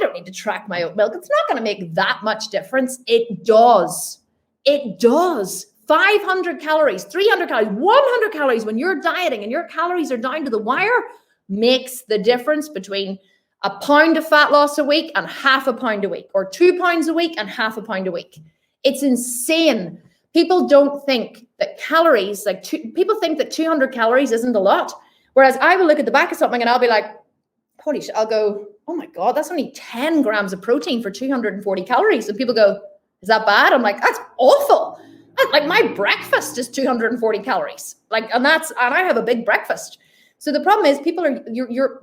don't need to track my oat milk. It's not going to make that much difference. It does. It does. 500 calories, 300 calories, 100 calories when you're dieting and your calories are down to the wire makes the difference between a pound of fat loss a week and half a pound a week, or 2 pounds a week and half a pound a week. It's insane. People don't think that calories, people think that 200 calories isn't a lot. Whereas I will look at the back of something and I'll be like, holy shit, I'll go, oh my God, that's only 10 grams of protein for 240 calories. And people go, is that bad? I'm like, that's awful. Like my breakfast is 240 calories. And I have a big breakfast. So the problem is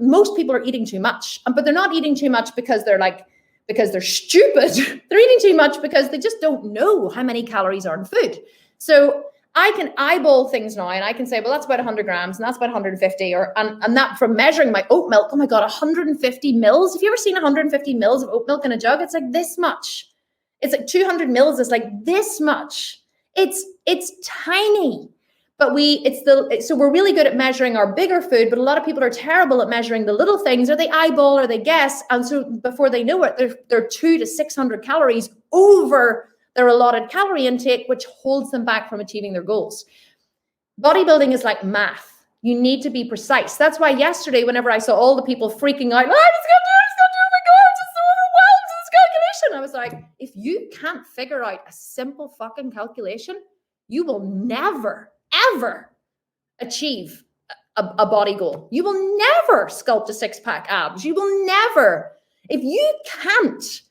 most people are eating too much, but they're not eating too much because they're stupid. They're eating too much because they just don't know how many calories are in food. So I can eyeball things now and I can say, well, that's about 100 grams and that's about 150 and that from measuring my oat milk, oh my God, 150 mils. Have you ever seen 150 mils of oat milk in a jug? It's like this much. It's like 200 mils is like this much. It's tiny. But so we're really good at measuring our bigger food, but a lot of people are terrible at measuring the little things, or they eyeball or they guess. And so before they know it, they're 200 to 600 calories over their allotted calorie intake, which holds them back from achieving their goals. Bodybuilding is like math. You need to be precise. That's why yesterday, whenever I saw all the people freaking out, oh my God, I'm just so overwhelmed with this calculation. I was like, if you can't figure out a simple fucking calculation, you will never, ever achieve a body goal. You will never sculpt a six-pack abs. You will never. If you can't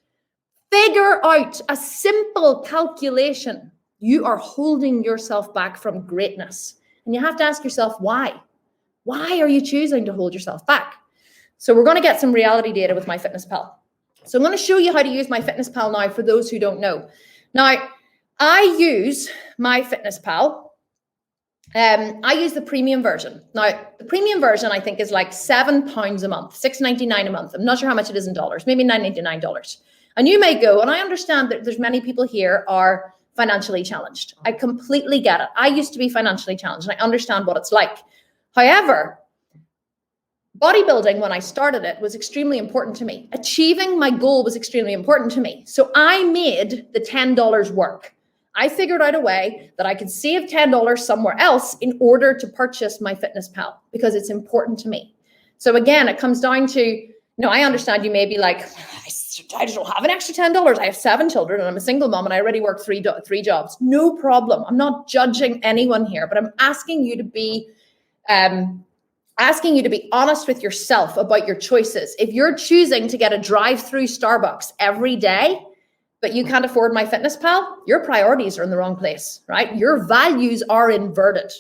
figure out a simple calculation, you are holding yourself back from greatness. And you have to ask yourself, why? Why are you choosing to hold yourself back? So we're going to get some reality data with MyFitnessPal. So I'm going to show you how to use MyFitnessPal now for those who don't know. Now, I use MyFitnessPal. I use the premium version. Now, the premium version, I think, is like £7 a month, $6.99 a month. I'm not sure how much it is in dollars, maybe $9.99. And you may go, and I understand that there's many people here are financially challenged. I completely get it. I used to be financially challenged, and I understand what it's like. However, bodybuilding, when I started it, was extremely important to me. Achieving my goal was extremely important to me. So I made the $10 work. I figured out a way that I could save $10 somewhere else in order to purchase MyFitnessPal because it's important to me. So again, it comes down to, I understand you may be like, I just don't have an extra $10. I have 7 children and I'm a single mom and I already work three jobs. No problem. I'm not judging anyone here, but I'm asking you to be honest with yourself about your choices. If you're choosing to get a drive-through Starbucks every day, but you can't afford MyFitnessPal, your priorities are in the wrong place, right? Your values are inverted.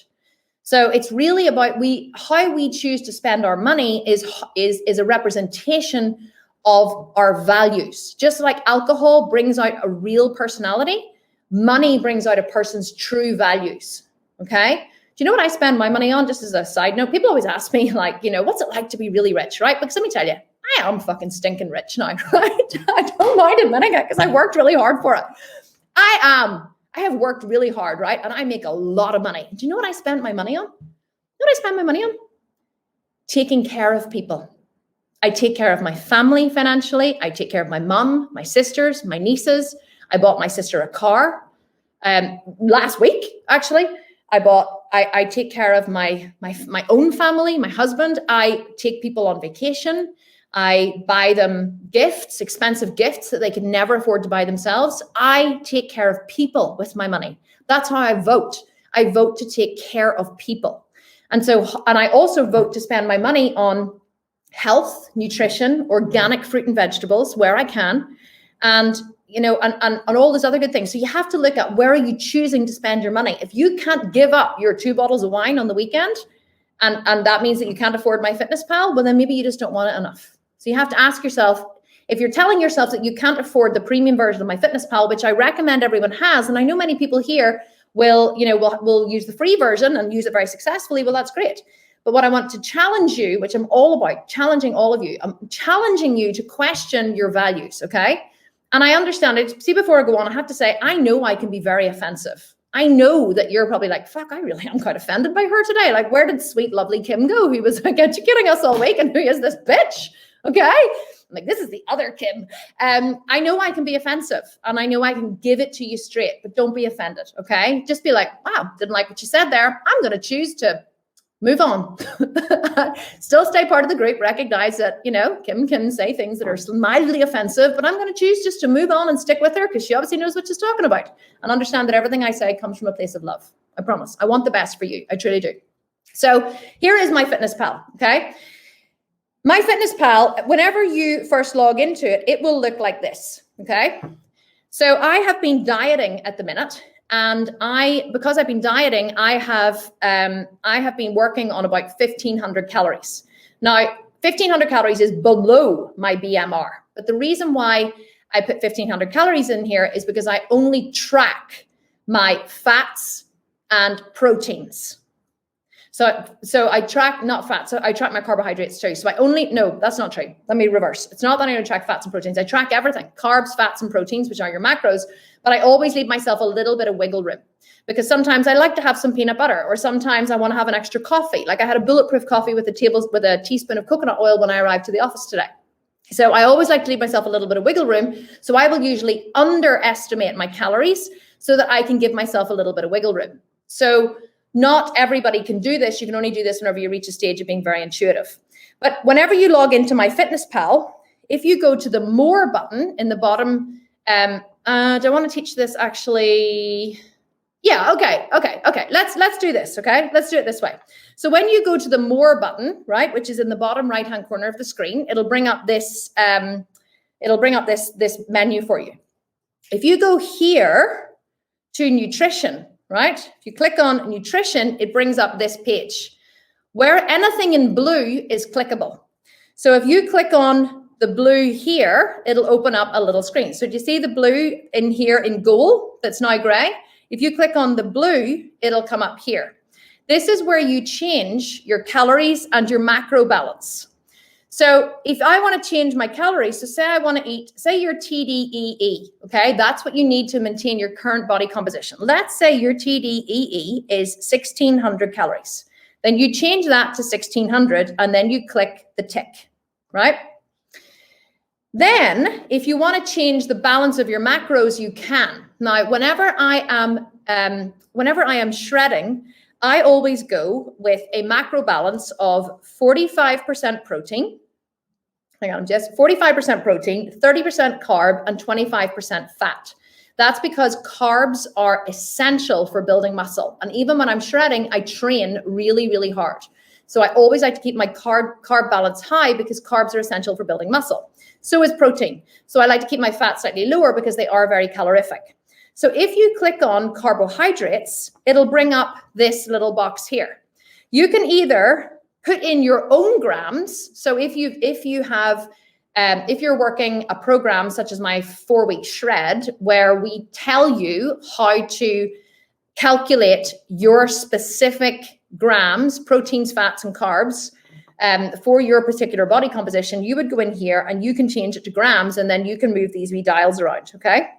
So it's really about how we choose to spend our money is a representation of our values. Just like alcohol brings out a real personality, money brings out a person's true values, okay? Do you know what I spend my money on? Just as a side note, people always ask me like, what's it like to be really rich, right? Because let me tell you, I am fucking stinking rich now, right? I don't mind admitting it because I worked really hard for it. I have worked really hard, right? And I make a lot of money. Do you know what I spend my money on? You know what I spend my money on? Taking care of people. I take care of my family financially. I take care of my mom, my sisters, my nieces. I bought my sister a car last week, actually. I take care of my own family, my husband. I take people on vacation. I buy them gifts, expensive gifts that they could never afford to buy themselves. I take care of people with my money. That's how I vote. I vote to take care of people. And I also vote to spend my money on health, nutrition, organic fruit and vegetables where I can, and all those other good things. So you have to look at where are you choosing to spend your money. If you can't give up your 2 bottles of wine on the weekend, and that means that you can't afford MyFitnessPal, well, then maybe you just don't want it enough. So you have to ask yourself, if you're telling yourself that you can't afford the premium version of MyFitnessPal, which I recommend everyone has, and I know many people here will use the free version and use it very successfully, well, that's great. But what I want to challenge you, which I'm all about, challenging all of you, I'm challenging you to question your values, okay? And I understand it. See, before I go on, I have to say, I know I can be very offensive. I know that you're probably like, fuck, I really am quite offended by her today. Like, where did sweet, lovely Kim go? Who was like educating us all week, and who is this bitch? Okay. I'm like, this is the other Kim. I know I can be offensive, and I know I can give it to you straight, but don't be offended. Okay. Just be like, wow, didn't like what you said there. I'm going to choose to move on. Still stay part of the group, recognize that, Kim can say things that are mildly offensive, but I'm going to choose just to move on and stick with her because she obviously knows what she's talking about, and understand that everything I say comes from a place of love. I promise. I want the best for you. I truly do. So here is MyFitnessPal. Okay. MyFitnessPal, whenever you first log into it, it will look like this. Okay. So I have been dieting at the minute. And because I've been dieting, I have been working on about 1,500 calories. Now, 1,500 calories is below my BMR. But the reason why I put 1,500 calories in here is because I only track my fats and proteins. So I track not fat, so I track my carbohydrates too. So no, that's not true. Let me reverse. It's not that I only track fats and proteins. I track everything, carbs, fats, and proteins, which are your macros, but I always leave myself a little bit of wiggle room because sometimes I like to have some peanut butter, or sometimes I want to have an extra coffee. Like I had a bulletproof coffee with a teaspoon of coconut oil when I arrived to the office today. So I always like to leave myself a little bit of wiggle room. So I will usually underestimate my calories so that I can give myself a little bit of wiggle room. So not everybody can do this. You can only do this whenever you reach a stage of being very intuitive. But whenever you log into MyFitnessPal, if you go to the More button in the bottom, do I want to teach this actually? Yeah, okay. Let's do this, okay? Let's do it this way. So when you go to the More button, right, which is in the bottom right-hand corner of the screen, it'll bring up this this menu for you. If you go here to nutrition, right? If you click on nutrition, it brings up this page where anything in blue is clickable. So if you click on the blue here, it'll open up a little screen. So do you see the blue in here in gold that's now gray? If you click on the blue, it'll come up here. This is where you change your calories and your macro balance. So if I want to change my calories, so say I want to eat, say your TDEE, okay? That's what you need to maintain your current body composition. Let's say your TDEE is 1,600 calories. Then you change that to 1,600 and then you click the tick, right? Then if you want to change the balance of your macros, you can. Now, whenever I am shredding, I always go with a macro balance of 45% protein. Hang on, just 45% protein, 30% carb, and 25% fat. That's because carbs are essential for building muscle. And even when I'm shredding, I train really, really hard. So I always like to keep my carb balance high because carbs are essential for building muscle. So is protein. So I like to keep my fat slightly lower because they are very calorific. So if you click on carbohydrates, it'll bring up this little box here. You can either put in your own grams. So if you're working a program such as my 4-week shred, where we tell you how to calculate your specific grams, proteins, fats, and carbs for your particular body composition, you would go in here and you can change it to grams, and then you can move these wee dials around, okay?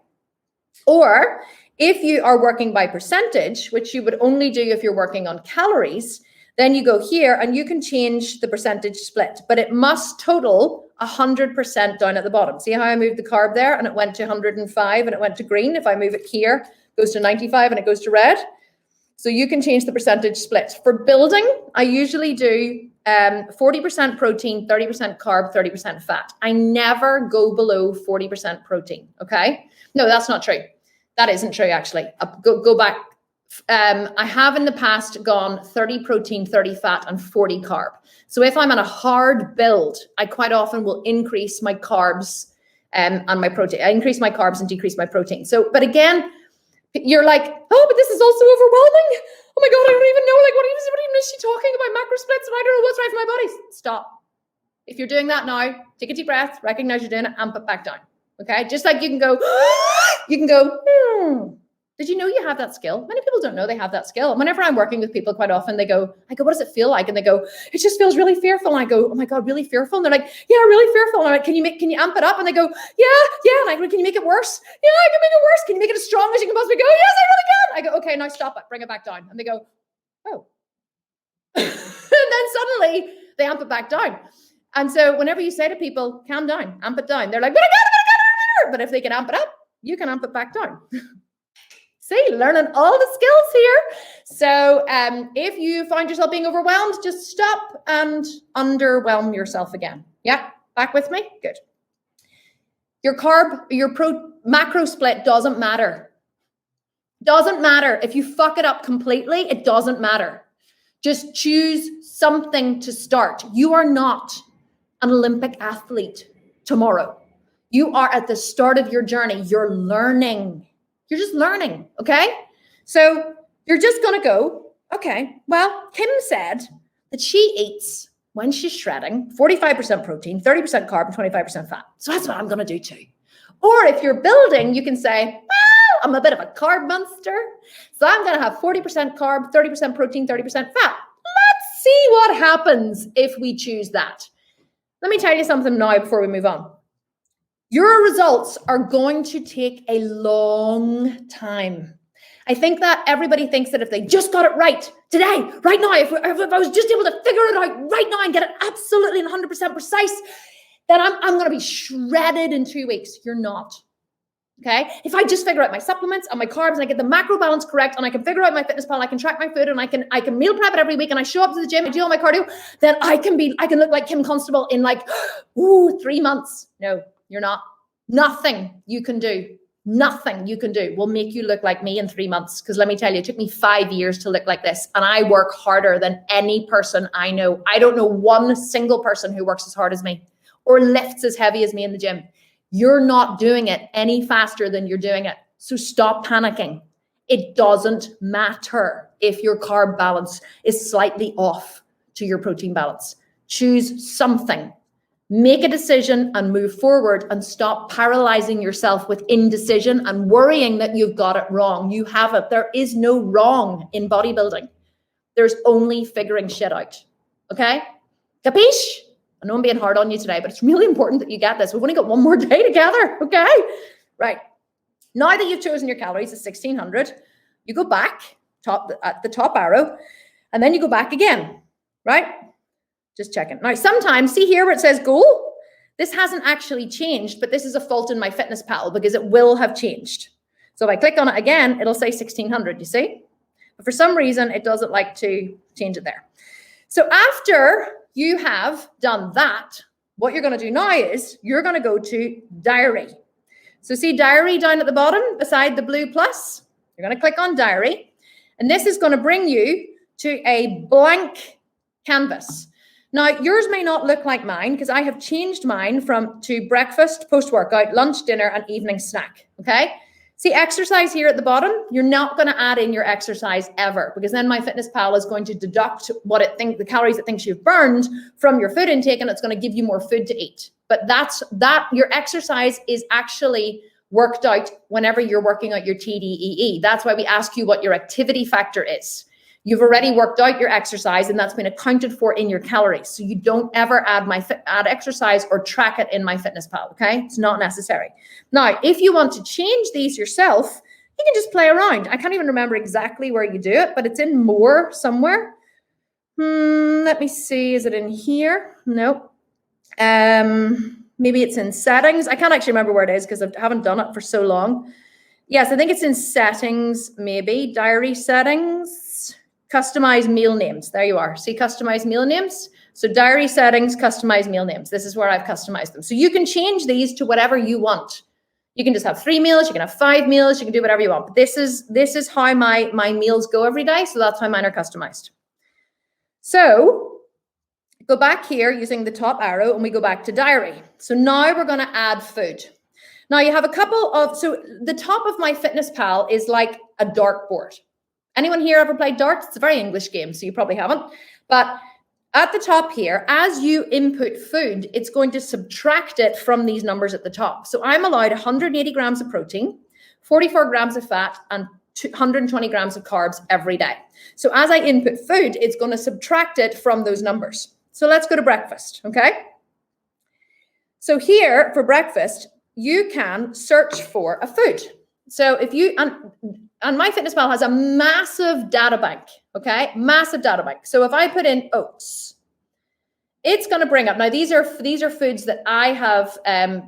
Or if you are working by percentage, which you would only do if you're working on calories, then you go here and you can change the percentage split, but it must total 100% down at the bottom. See how I moved the carb there and it went to 105 and it went to green? If I move it here, it goes to 95 and it goes to red. So you can change the percentage split. For building, I usually do 40% protein, 30% carb, 30% fat. I never go below 40% protein, okay? No, that's not true. That isn't true, actually. Go back. I have in the past gone 30 protein, 30 fat, and 40 carb. So if I'm on a hard build, I quite often will increase my carbs and my protein. I increase my carbs and decrease my protein. So, but again, you're like, oh, but this is also overwhelming. Oh my God, I don't even know. Like, what even is she talking about? Macro splits, and I don't know what's right for my body. Stop. If you're doing that now, take a deep breath, recognize you're doing it, and put back down. Okay? Just like you can go, Did you know you have that skill? Many people don't know they have that skill. And whenever I'm working with people, quite often I go, what does it feel like? And they go, it just feels really fearful. And I go, oh my God, really fearful? And they're like, yeah, really fearful. And I'm like, can you amp it up? And they go, yeah. And I go, can you make it worse? Yeah, I can make it worse. Can you make it as strong as you can possibly go? Yes, I really can. I go, okay, now stop it. Bring it back down. And they go, oh. And then suddenly they amp it back down. And so whenever you say to people, calm down, amp it down, they're like, but if they can amp it up, you can amp it back down. See, learning all the skills here. So if you find yourself being overwhelmed, just stop and underwhelm yourself again. Yeah, back with me? Good. Your macro split doesn't matter. Doesn't matter. If you fuck it up completely, it doesn't matter. Just choose something to start. You are not an Olympic athlete tomorrow. You are at the start of your journey. You're learning. You're just learning, okay? So you're just going to go, okay, well, Kim said that she eats, when she's shredding, 45% protein, 30% carb, and 25% fat. So that's what I'm going to do too. Or if you're building, you can say, well, I'm a bit of a carb monster. So I'm going to have 40% carb, 30% protein, 30% fat. Let's see what happens if we choose that. Let me tell you something now before we move on. Your results are going to take a long time. I think that everybody thinks that if they just got it right today, right now, if I was just able to figure it out right now and get it absolutely 100% precise, then I'm going to be shredded in 2 weeks. You're not. Okay? If I just figure out my supplements and my carbs and I get the macro balance correct and I can figure out my fitness pal, I can track my food and I can meal prep it every week and I show up to the gym and do all my cardio, then I can look like Kim Constable in 3 months. No. You're not. Nothing you can do will make you look like me in 3 months. Because let me tell you, it took me 5 years to look like this. And I work harder than any person I know. I don't know one single person who works as hard as me or lifts as heavy as me in the gym. You're not doing it any faster than you're doing it. So stop panicking. It doesn't matter if your carb balance is slightly off to your protein balance. Choose something. Make a decision and move forward and stop paralyzing yourself with indecision and worrying that you've got it wrong. You have it. There is no wrong in bodybuilding. There's only figuring shit out. Okay? Capiche? I know I'm being hard on you today, but it's really important that you get this. We've only got one more day together. Okay? Right. Now that you've chosen your calories at 1600, you go back at the top arrow, and then you go back again. Right? Just checking. Now, sometimes, see here where it says goal? This hasn't actually changed, but this is a fault in my fitness pal because it will have changed. So if I click on it again, it'll say 1600, you see? But for some reason, it doesn't like to change it there. So after you have done that, what you're going to do now is you're going to go to diary. So see diary down at the bottom beside the blue plus? You're going to click on diary. And this is going to bring you to a blank canvas. Now, yours may not look like mine because I have changed mine to breakfast, post-workout, lunch, dinner, and evening snack, okay? See exercise here at the bottom? You're not going to add in your exercise ever because then MyFitnessPal is going to deduct the calories it thinks you've burned from your food intake and it's going to give you more food to eat. But your exercise is actually worked out whenever you're working out your TDEE. That's why we ask you what your activity factor is. You've already worked out your exercise and that's been accounted for in your calories. So you don't ever add exercise or track it in MyFitnessPal, okay? It's not necessary. Now, if you want to change these yourself, you can just play around. I can't even remember exactly where you do it, but it's in more somewhere. Let me see. Is it in here? Nope. Maybe it's in settings. I can't actually remember where it is because I haven't done it for so long. Yes, I think it's in settings, maybe. Diary settings. Customize meal names. There you are. See customize meal names? So diary settings, customize meal names. This is where I've customized them. So you can change these to whatever you want. You can just have 3 meals. You can have 5 meals. You can do whatever you want. But this is how my meals go every day. So that's how mine are customized. So go back here using the top arrow and we go back to diary. So now we're going to add food. Now you have so the top of MyFitnessPal is like a dartboard. Anyone here ever played darts? It's a very English game, so you probably haven't. But at the top here, as you input food, it's going to subtract it from these numbers at the top. So I'm allowed 180 grams of protein, 44 grams of fat, and 120 grams of carbs every day. So as I input food, it's going to subtract it from those numbers. So let's go to breakfast, okay? So here for breakfast, you can search for a food. So if you, and MyFitnessPal has a massive data bank, okay? Massive data bank. So if I put in oats, it's going to bring up, now these are foods that I have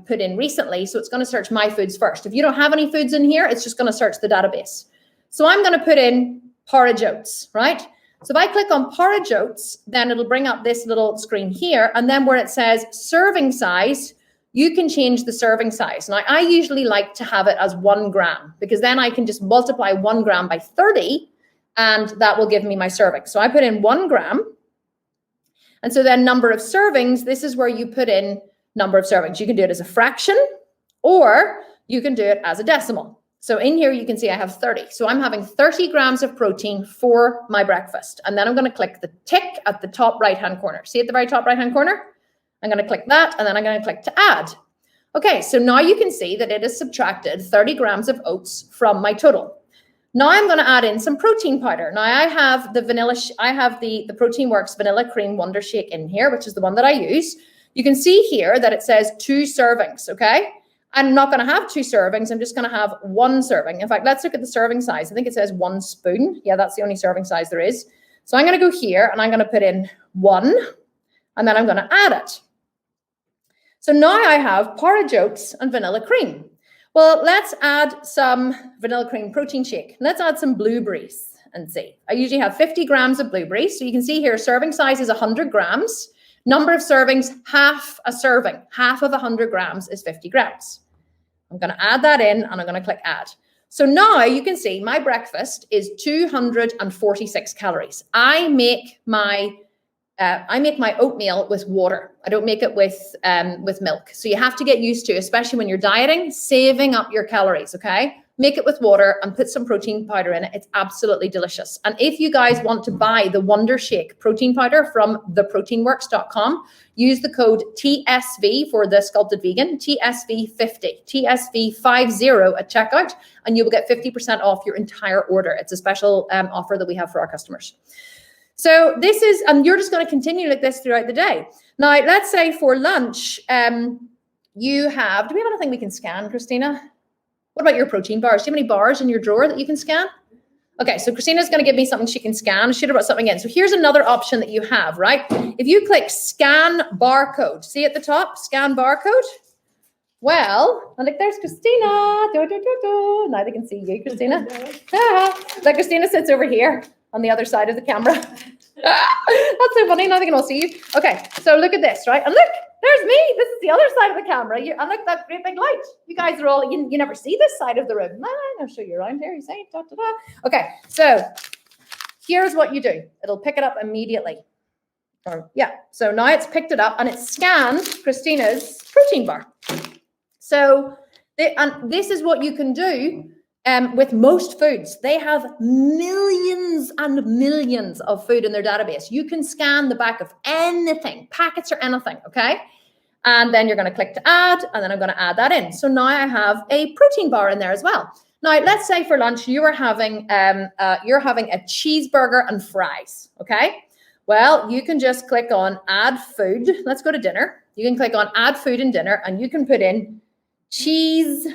put in recently, so it's going to search my foods first. If you don't have any foods in here, it's just going to search the database. So I'm going to put in porridge oats, right? So if I click on porridge oats, then it'll bring up this little screen here, and then where it says serving size, you can change the serving size. Now, I usually like to have it as 1 gram, because then I can just multiply 1 gram by 30, and that will give me my serving. So I put in 1 gram. And so then number of servings, this is where you put in number of servings. You can do it as a fraction, or you can do it as a decimal. So in here, you can see I have 30. So I'm having 30 grams of protein for my breakfast. And then I'm going to click the tick at the top right-hand corner. See at the very top right-hand corner? I'm going to click that, and then I'm going to click to add. Okay, so now you can see that it has subtracted 30 grams of oats from my total. Now I'm going to add in some protein powder. Now I have the the Protein Works Vanilla Cream Wonder Shake in here, which is the one that I use. You can see here that it says 2 servings, okay? I'm not going to have 2 servings. I'm just going to have 1 serving. In fact, let's look at the serving size. I think it says 1 spoon. Yeah, that's the only serving size there is. So I'm going to go here, and I'm going to put in 1, and then I'm going to add it. So now I have porridge oats and vanilla cream. Well, let's add some vanilla cream protein shake. Let's add some blueberries and see. I usually have 50 grams of blueberries. So you can see here, serving size is 100 grams. Number of servings, half a serving. Half of 100 grams is 50 grams. I'm going to add that in, and I'm going to click add. So now you can see my breakfast is 246 calories. I make my oatmeal with water. I don't make it with milk. So you have to get used to, especially when you're dieting, saving up your calories, okay? Make it with water and put some protein powder in it. It's absolutely delicious. And if you guys want to buy the Wonder Shake protein powder from theproteinworks.com, use the code TSV for the Sculpted Vegan, TSV50, TSV50 at checkout, and you will get 50% off your entire order. It's a special offer that we have for our customers. So this is, and you're just going to continue like this throughout the day. Now, let's say for lunch, you have, do we have anything we can scan, Christina? What about your protein bars? Do you have any bars in your drawer that you can scan? Okay, so Christina's going to give me something she can scan. Should have brought something in. So here's another option that you have, right? If you click scan barcode, see at the top, scan barcode? Well, and like there's Christina. Now they can see you, Christina. Like Christina sits over here on the other side of the camera. That's so funny. Now they can all see you. Okay, so look at this, right? And look, there's me. This is the other side of the camera. And look, that great big light. You guys are all, you never see this side of the room. I'll show you around here. You say, da, da, da. Okay, so here's what you do. It'll pick it up immediately. So now it's picked it up and it's scanned Christina's protein bar. So and this is what you can do with most foods. They have millions and millions of food in their database. You can scan the back of anything, packets or anything, okay? And then you're going to click to add, and then I'm going to add that in. So now I have a protein bar in there as well. Now, let's say for lunch you are having a cheeseburger and fries, okay? Well, you can just click on add food. Let's go to dinner. You can click on add food and dinner, and you can put in cheeseburger,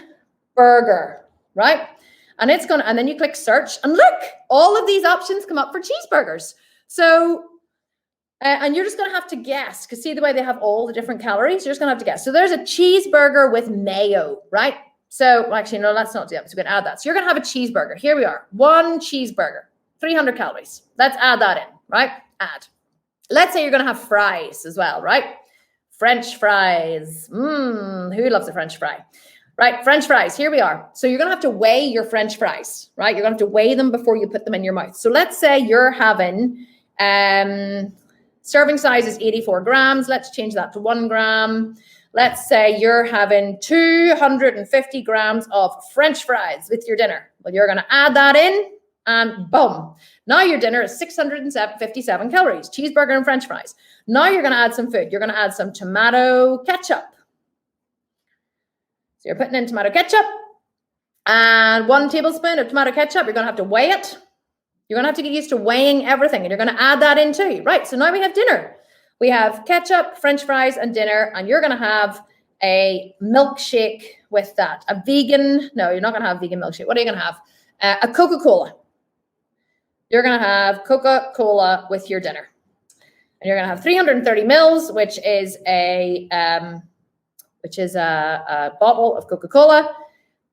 right? And it's going to, and then you click search, and look, all of these options come up for cheeseburgers. So, and you're just going to have to guess, because see the way they have all the different calories, you're just going to have to guess. So there's a cheeseburger with mayo, right? So well, actually, no, let's not do that. So we're going to add that. So you're going to have a cheeseburger. Here we are. 1 cheeseburger, 300 calories. Let's add that in, right? Add. Let's say you're going to have fries as well, right? French fries. Who loves a French fry? Right, French fries, here we are. So you're going to have to weigh your French fries, right? You're going to have to weigh them before you put them in your mouth. So let's say you're having, serving size is 84 grams. Let's change that to 1 gram. Let's say you're having 250 grams of French fries with your dinner. Well, you're going to add that in, and boom. Now your dinner is 657 calories, cheeseburger and French fries. Now you're going to add some food. You're going to add some tomato ketchup. So you're putting in tomato ketchup, And 1 tablespoon of tomato ketchup. You're going to have to weigh it. You're going to have to get used to weighing everything, and you're going to add that in too. Right, so now we have dinner. We have ketchup, French fries, and dinner, and you're going to have a milkshake with that. A vegan, no, you're not going to have vegan milkshake. What are you going to have? A Coca-Cola. You're going to have Coca-Cola with your dinner. And you're going to have 330 mils, which is a bottle of Coca-Cola.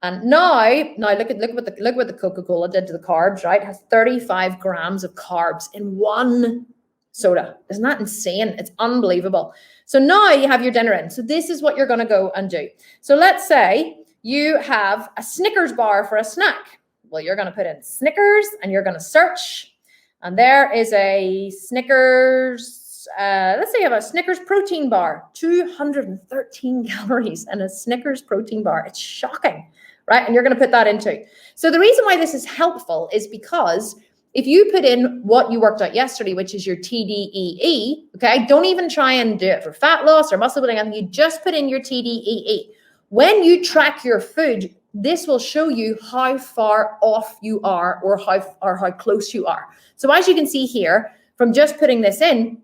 And now look what the Coca-Cola did to the carbs, right? It has 35 grams of carbs in one soda. Isn't that insane? It's unbelievable. So now you have your dinner in. So this is what you're going to go and do. So let's say you have a Snickers bar for a snack. Well, you're going to put in Snickers and you're going to search. And there is a Snickers, let's say you have a Snickers protein bar, 213 calories in a Snickers protein bar. It's shocking, right? And you're going to put that into. So the reason why this is helpful is because if you put in what you worked out yesterday, which is your TDEE, okay, don't even try and do it for fat loss or muscle building. I think you just put in your TDEE. When you track your food, this will show you how far off you are or how close you are. So as you can see here, from just putting this in,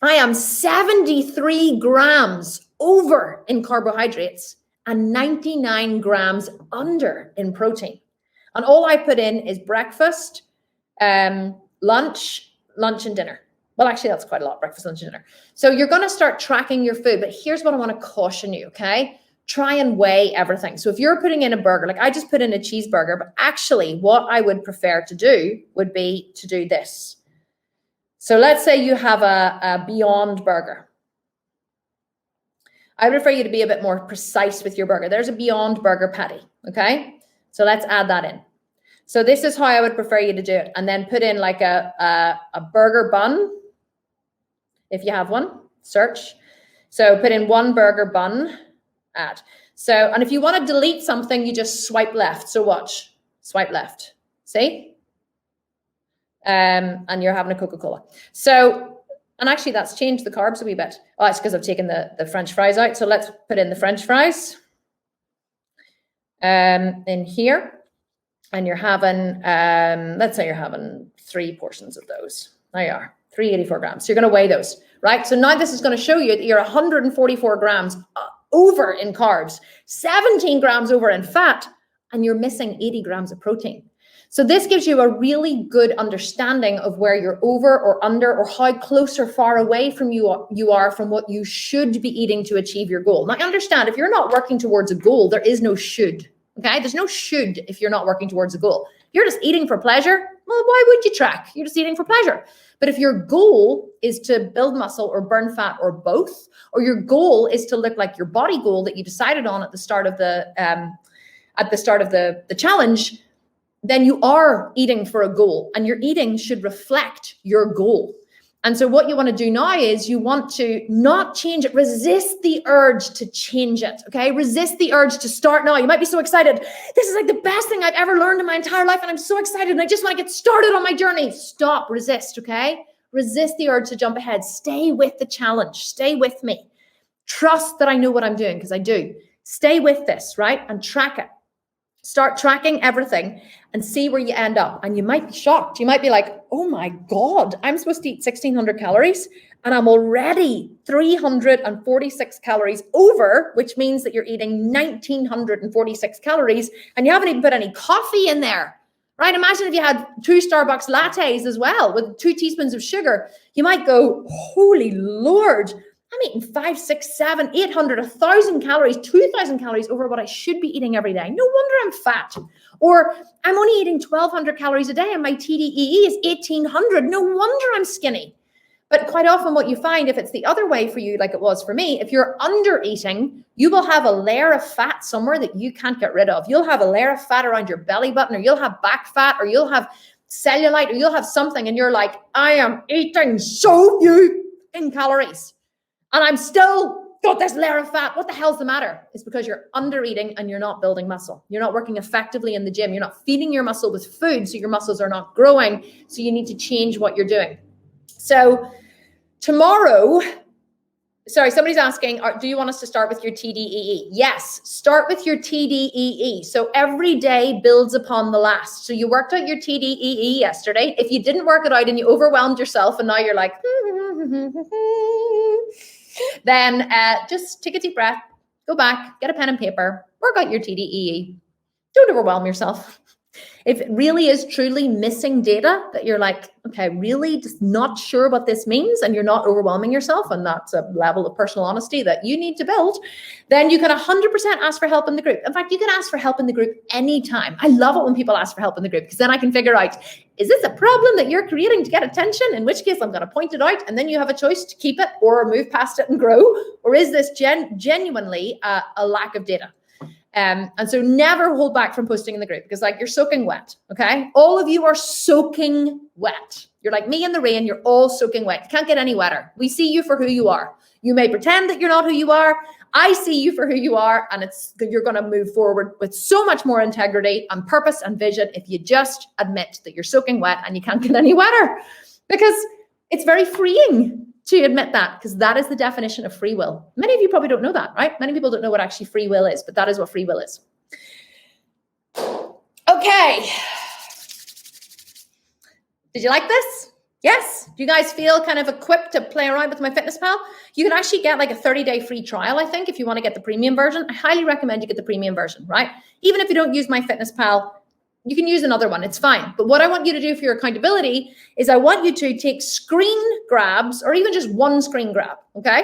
I am 73 grams over in carbohydrates and 99 grams under in protein. And all I put in is breakfast, lunch and dinner. Well, actually, that's quite a lot, breakfast, lunch, and dinner. So you're going to start tracking your food. But here's what I want to caution you, okay? Try and weigh everything. So if you're putting in a burger, like I just put in a cheeseburger, but actually what I would prefer to do would be to do this. So let's say you have a Beyond Burger. I would prefer you to be a bit more precise with your burger. There's a Beyond Burger patty, okay? So let's add that in. So this is how I would prefer you to do it. And then put in like a burger bun. If you have one, search. So put in 1 burger bun, add. So, and if you want to delete something, you just swipe left. So watch, swipe left, see? And you're having a Coca-Cola. So, and actually that's changed the carbs a wee bit. Oh, it's because I've taken the French fries out. So let's put in the French fries in here. And you're having, let's say you're having 3 portions of those. There you are, 384 grams. So you're going to weigh those, right? So now this is going to show you that you're 144 grams over in carbs, 17 grams over in fat, and you're missing 80 grams of protein. So this gives you a really good understanding of where you're over or under or how close or far away from you are from what you should be eating to achieve your goal. Now, understand, if you're not working towards a goal, there is no should. Okay, there's no should if you're not working towards a goal. If you're just eating for pleasure, well, why would you track? You're just eating for pleasure. But if your goal is to build muscle or burn fat or both, or your goal is to look like your body goal that you decided on at the start of the challenge, then you are eating for a goal, and your eating should reflect your goal. And so what you want to do now is you want to not change it. Resist the urge to change it, okay? Resist the urge to start now. You might be so excited. This is like the best thing I've ever learned in my entire life, and I'm so excited, and I just want to get started on my journey. Stop, resist, okay? Resist the urge to jump ahead. Stay with the challenge. Stay with me. Trust that I know what I'm doing, because I do. Stay with this, right? And track it. Start tracking everything and see where you end up. And you might be shocked. You might be like, oh my God, I'm supposed to eat 1,600 calories and I'm already 346 calories over, which means that you're eating 1,946 calories and you haven't even put any coffee in there, right? Imagine if you had 2 Starbucks lattes as well with 2 teaspoons of sugar. You might go, holy Lord, I'm eating 5, 6, 7, 800, 1,000 calories, 2,000 calories over what I should be eating every day. No wonder I'm fat. Or I'm only eating 1,200 calories a day and my TDEE is 1,800. No wonder I'm skinny. But quite often what you find, if it's the other way for you, like it was for me, if you're under eating, you will have a layer of fat somewhere that you can't get rid of. You'll have a layer of fat around your belly button, or you'll have back fat, or you'll have cellulite, or you'll have something, and you're like, I am eating so few in calories. And I'm still got this layer of fat. What the hell's the matter? It's because you're under eating and you're not building muscle. You're not working effectively in the gym. You're not feeding your muscle with food, so your muscles are not growing. So you need to change what you're doing. So tomorrow, Sorry, somebody's asking, do you want us to start with your TDEE? Yes, start with your TDEE. So every day builds upon the last. So you worked out your TDEE yesterday. If you didn't work it out and you overwhelmed yourself and now you're like, then just take a deep breath, go back, get a pen and paper, work out your TDEE. Don't overwhelm yourself. If it really is truly missing data that you're like, okay, really just not sure what this means, and you're not overwhelming yourself, and that's a level of personal honesty that you need to build, then you can 100% ask for help in the group. In fact, you can ask for help in the group anytime. I love it when people ask for help in the group, because then I can figure out, is this a problem that you're creating to get attention? In which case I'm going to point it out, and then you have a choice to keep it or move past it and grow. Or is this genuinely a lack of data? And so never hold back from posting in the group, because like you're soaking wet, okay? All of you are soaking wet. You're like me in the rain, you're all soaking wet. You can't get any wetter. We see you for who you are. You may pretend that you're not who you are. I see you for who you are, and you're going to move forward with so much more integrity and purpose and vision if you just admit that you're soaking wet and you can't get any wetter, because it's very freeing to admit that, because that is the definition of free will. Many of you probably don't know that, right? Many people don't know what actually free will is, but that is what free will is. Okay. Did you like this? Yes? Do you guys feel kind of equipped to play around with MyFitnessPal? You can actually get like a 30-day free trial, I think, if you want to get the premium version. I highly recommend you get the premium version, right? Even if you don't use MyFitnessPal, you can use another one, it's fine. But what I want you to do for your accountability is I want you to take screen grabs, or even just one screen grab, okay?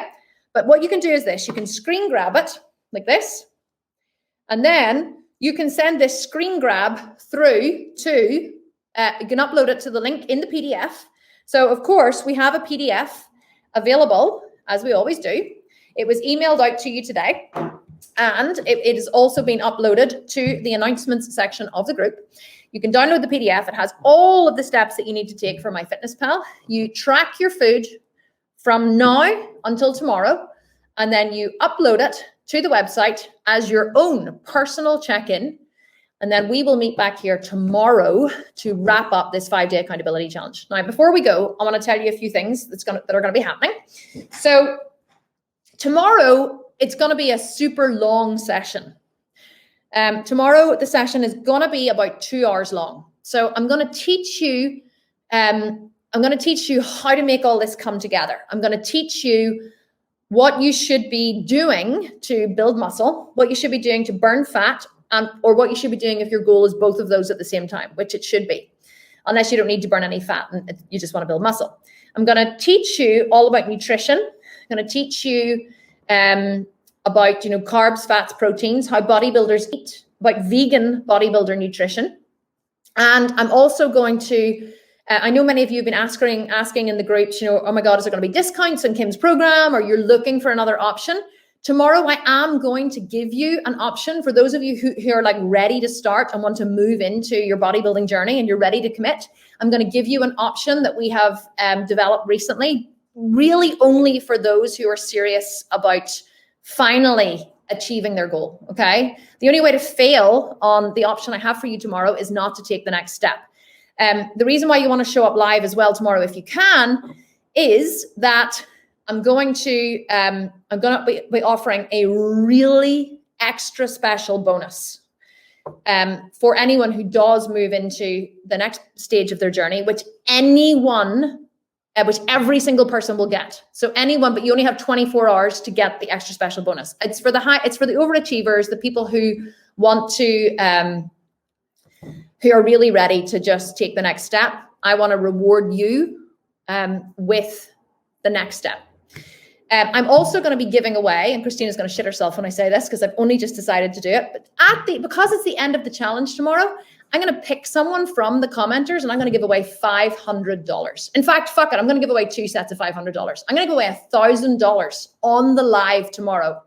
But what you can do is this, you can screen grab it like this, and then you can send this screen grab through to, you can upload it to the link in the PDF. So of course, we have a PDF available, as we always do. It was emailed out to you today. And it has also been uploaded to the announcements section of the group. You can download the PDF. It has all of the steps that you need to take for MyFitnessPal. You track your food from now until tomorrow, and then you upload it to the website as your own personal check-in. And then we will meet back here tomorrow to wrap up this 5-day accountability challenge. Now, before we go, I want to tell you a few things that are going to be happening. So tomorrow, it's going to be a super long session. Tomorrow, the session is going to be about 2 hours long. So I'm going to teach you, how to make all this come together. I'm going to teach you what you should be doing to build muscle, what you should be doing to burn fat, or what you should be doing if your goal is both of those at the same time, which it should be, unless you don't need to burn any fat and you just want to build muscle. I'm going to teach you all about nutrition. I'm going to teach you about, carbs, fats, proteins, how bodybuilders eat, about vegan bodybuilder nutrition. And I'm also going to, I know many of you have been asking in the groups, oh my God, is there going to be discounts on Kim's program, or you're looking for another option? Tomorrow, I am going to give you an option for those of you who are like ready to start and want to move into your bodybuilding journey and you're ready to commit. I'm going to give you an option that we have developed recently, really only for those who are serious about finally achieving their goal, okay? The only way to fail on the option I have for you tomorrow is not to take the next step. The reason why you want to show up live as well tomorrow, if you can, is that I'm going to be offering a really extra special bonus for anyone who does move into the next stage of their journey, which every single person will get. So anyone, but you only have 24 hours to get the extra special bonus. It's for the overachievers, the people who want to, who are really ready to just take the next step. I want to reward you with the next step. I'm also going to be giving away, and Christina's going to shit herself when I say this because I've only just decided to do it, but because it's the end of the challenge tomorrow, I'm going to pick someone from the commenters and I'm going to give away $500. In fact, fuck it, I'm going to give away 2 sets of $500. I'm going to give away $1,000 on the live tomorrow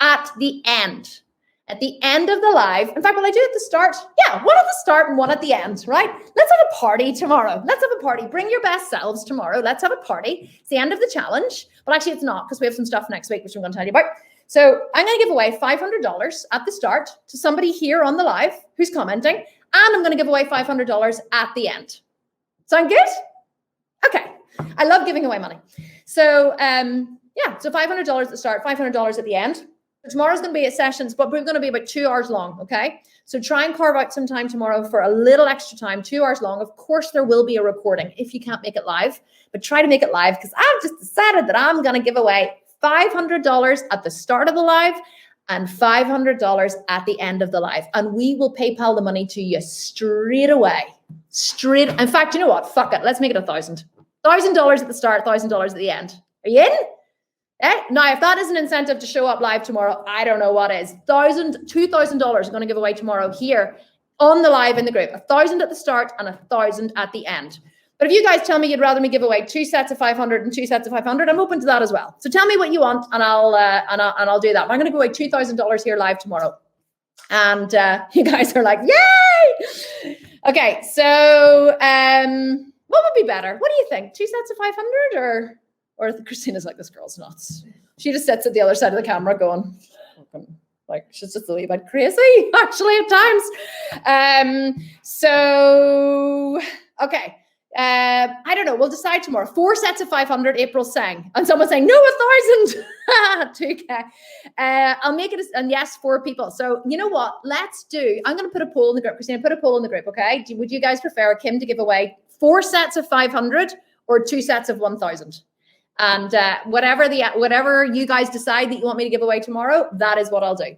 at the end. At the end of the live, in fact, will I do it at the start? Yeah, one at the start and one at the end, right? Let's have a party tomorrow. Let's have a party. Bring your best selves tomorrow. Let's have a party. It's the end of the challenge, but actually it's not, because we have some stuff next week, which I'm going to tell you about. So I'm going to give away $500 at the start to somebody here on the live who's commenting, and I'm going to give away $500 at the end. Sound good? Okay. I love giving away money. So, Yeah, so $500 at the start, $500 at the end. Tomorrow's going to be a sessions, but we're going to be about 2 hours long, okay? So try and carve out some time tomorrow for a little extra time, 2 hours long. Of course, there will be a recording if you can't make it live, but try to make it live because I've just decided that I'm going to give away $500 at the start of the live and $500 at the end of the live. And we will PayPal the money to you straight away. In fact, you know what? Fuck it. Let's make it $1,000. $1,000 at the start, $1,000 at the end. Are you in? Now, if that is an incentive to show up live tomorrow, I don't know what is. $2,000 are going to give away tomorrow here on the live in the group. 1,000 at the start and 1,000 at the end. But if you guys tell me you'd rather me give away 2 sets of 500 and 2 sets of 500, I'm open to that as well. So tell me what you want, and I'll do that. I'm going to give away $2,000 here live tomorrow, and you guys are like, yay! Okay, so what would be better? What do you think? 2 sets of 500 or Christina's like, this girl's nuts. She just sits at the other side of the camera going, like, she's just a wee bit crazy, actually, at times. Okay. I don't know. We'll decide tomorrow. 4 sets of 500, April's saying. And someone's saying, no, 1,000. 2K. I'll make it, and yes, 4 people. So you know what? I'm going to put a poll in the group. Christina, put a poll in the group, okay? Would you guys prefer Kim to give away 4 sets of 500 or 2 sets of 1,000? And whatever you guys decide that you want me to give away tomorrow, that is what I'll do.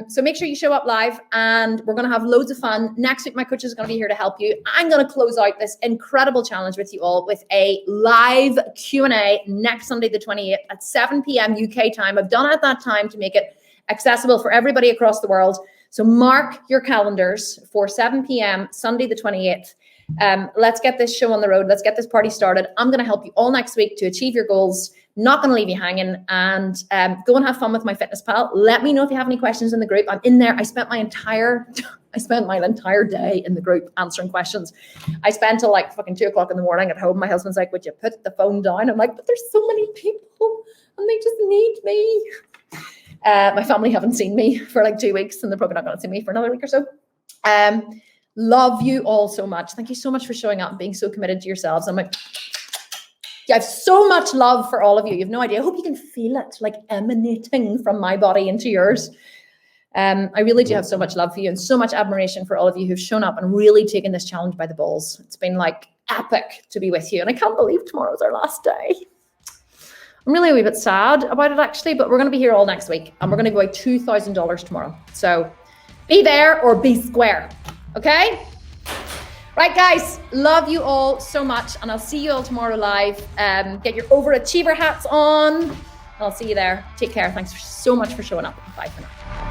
So make sure you show up live, and we're going to have loads of fun. Next week, my coach is going to be here to help you. I'm going to close out this incredible challenge with you all with a live Q&A next Sunday, the 28th at 7 p.m. UK time. I've done it at that time to make it accessible for everybody across the world. So mark your calendars for 7 p.m. Sunday, the 28th. Let's get this show on the road. Let's get this party started. I'm going to help you all next week to achieve your goals. Not going to leave you hanging, and go and have fun with my fitness pal. Let me know if you have any questions in the group. I'm in there. I spent my entire day in the group answering questions. I spent till like fucking 2 o'clock in the morning at home. My husband's like, would you put the phone down? I'm like, but there's so many people and they just need me. My family haven't seen me for like 2 weeks, and they're probably not going to see me for another week or so. Love you all so much. Thank you so much for showing up and being so committed to yourselves. I'm like, I have so much love for all of you. You have no idea. I hope you can feel it like emanating from my body into yours. I really do have so much love for you and so much admiration for all of you who've shown up and really taken this challenge by the balls. It's been like epic to be with you. And I can't believe tomorrow's our last day. I'm really a wee bit sad about it actually, but we're going to be here all next week, and we're going to give away $2,000 tomorrow. So be there or be square. Okay? Right, guys, love you all so much, and I'll see you all tomorrow live. Get your overachiever hats on, and I'll see you there. Take care. Thanks so much for showing up. Bye for now.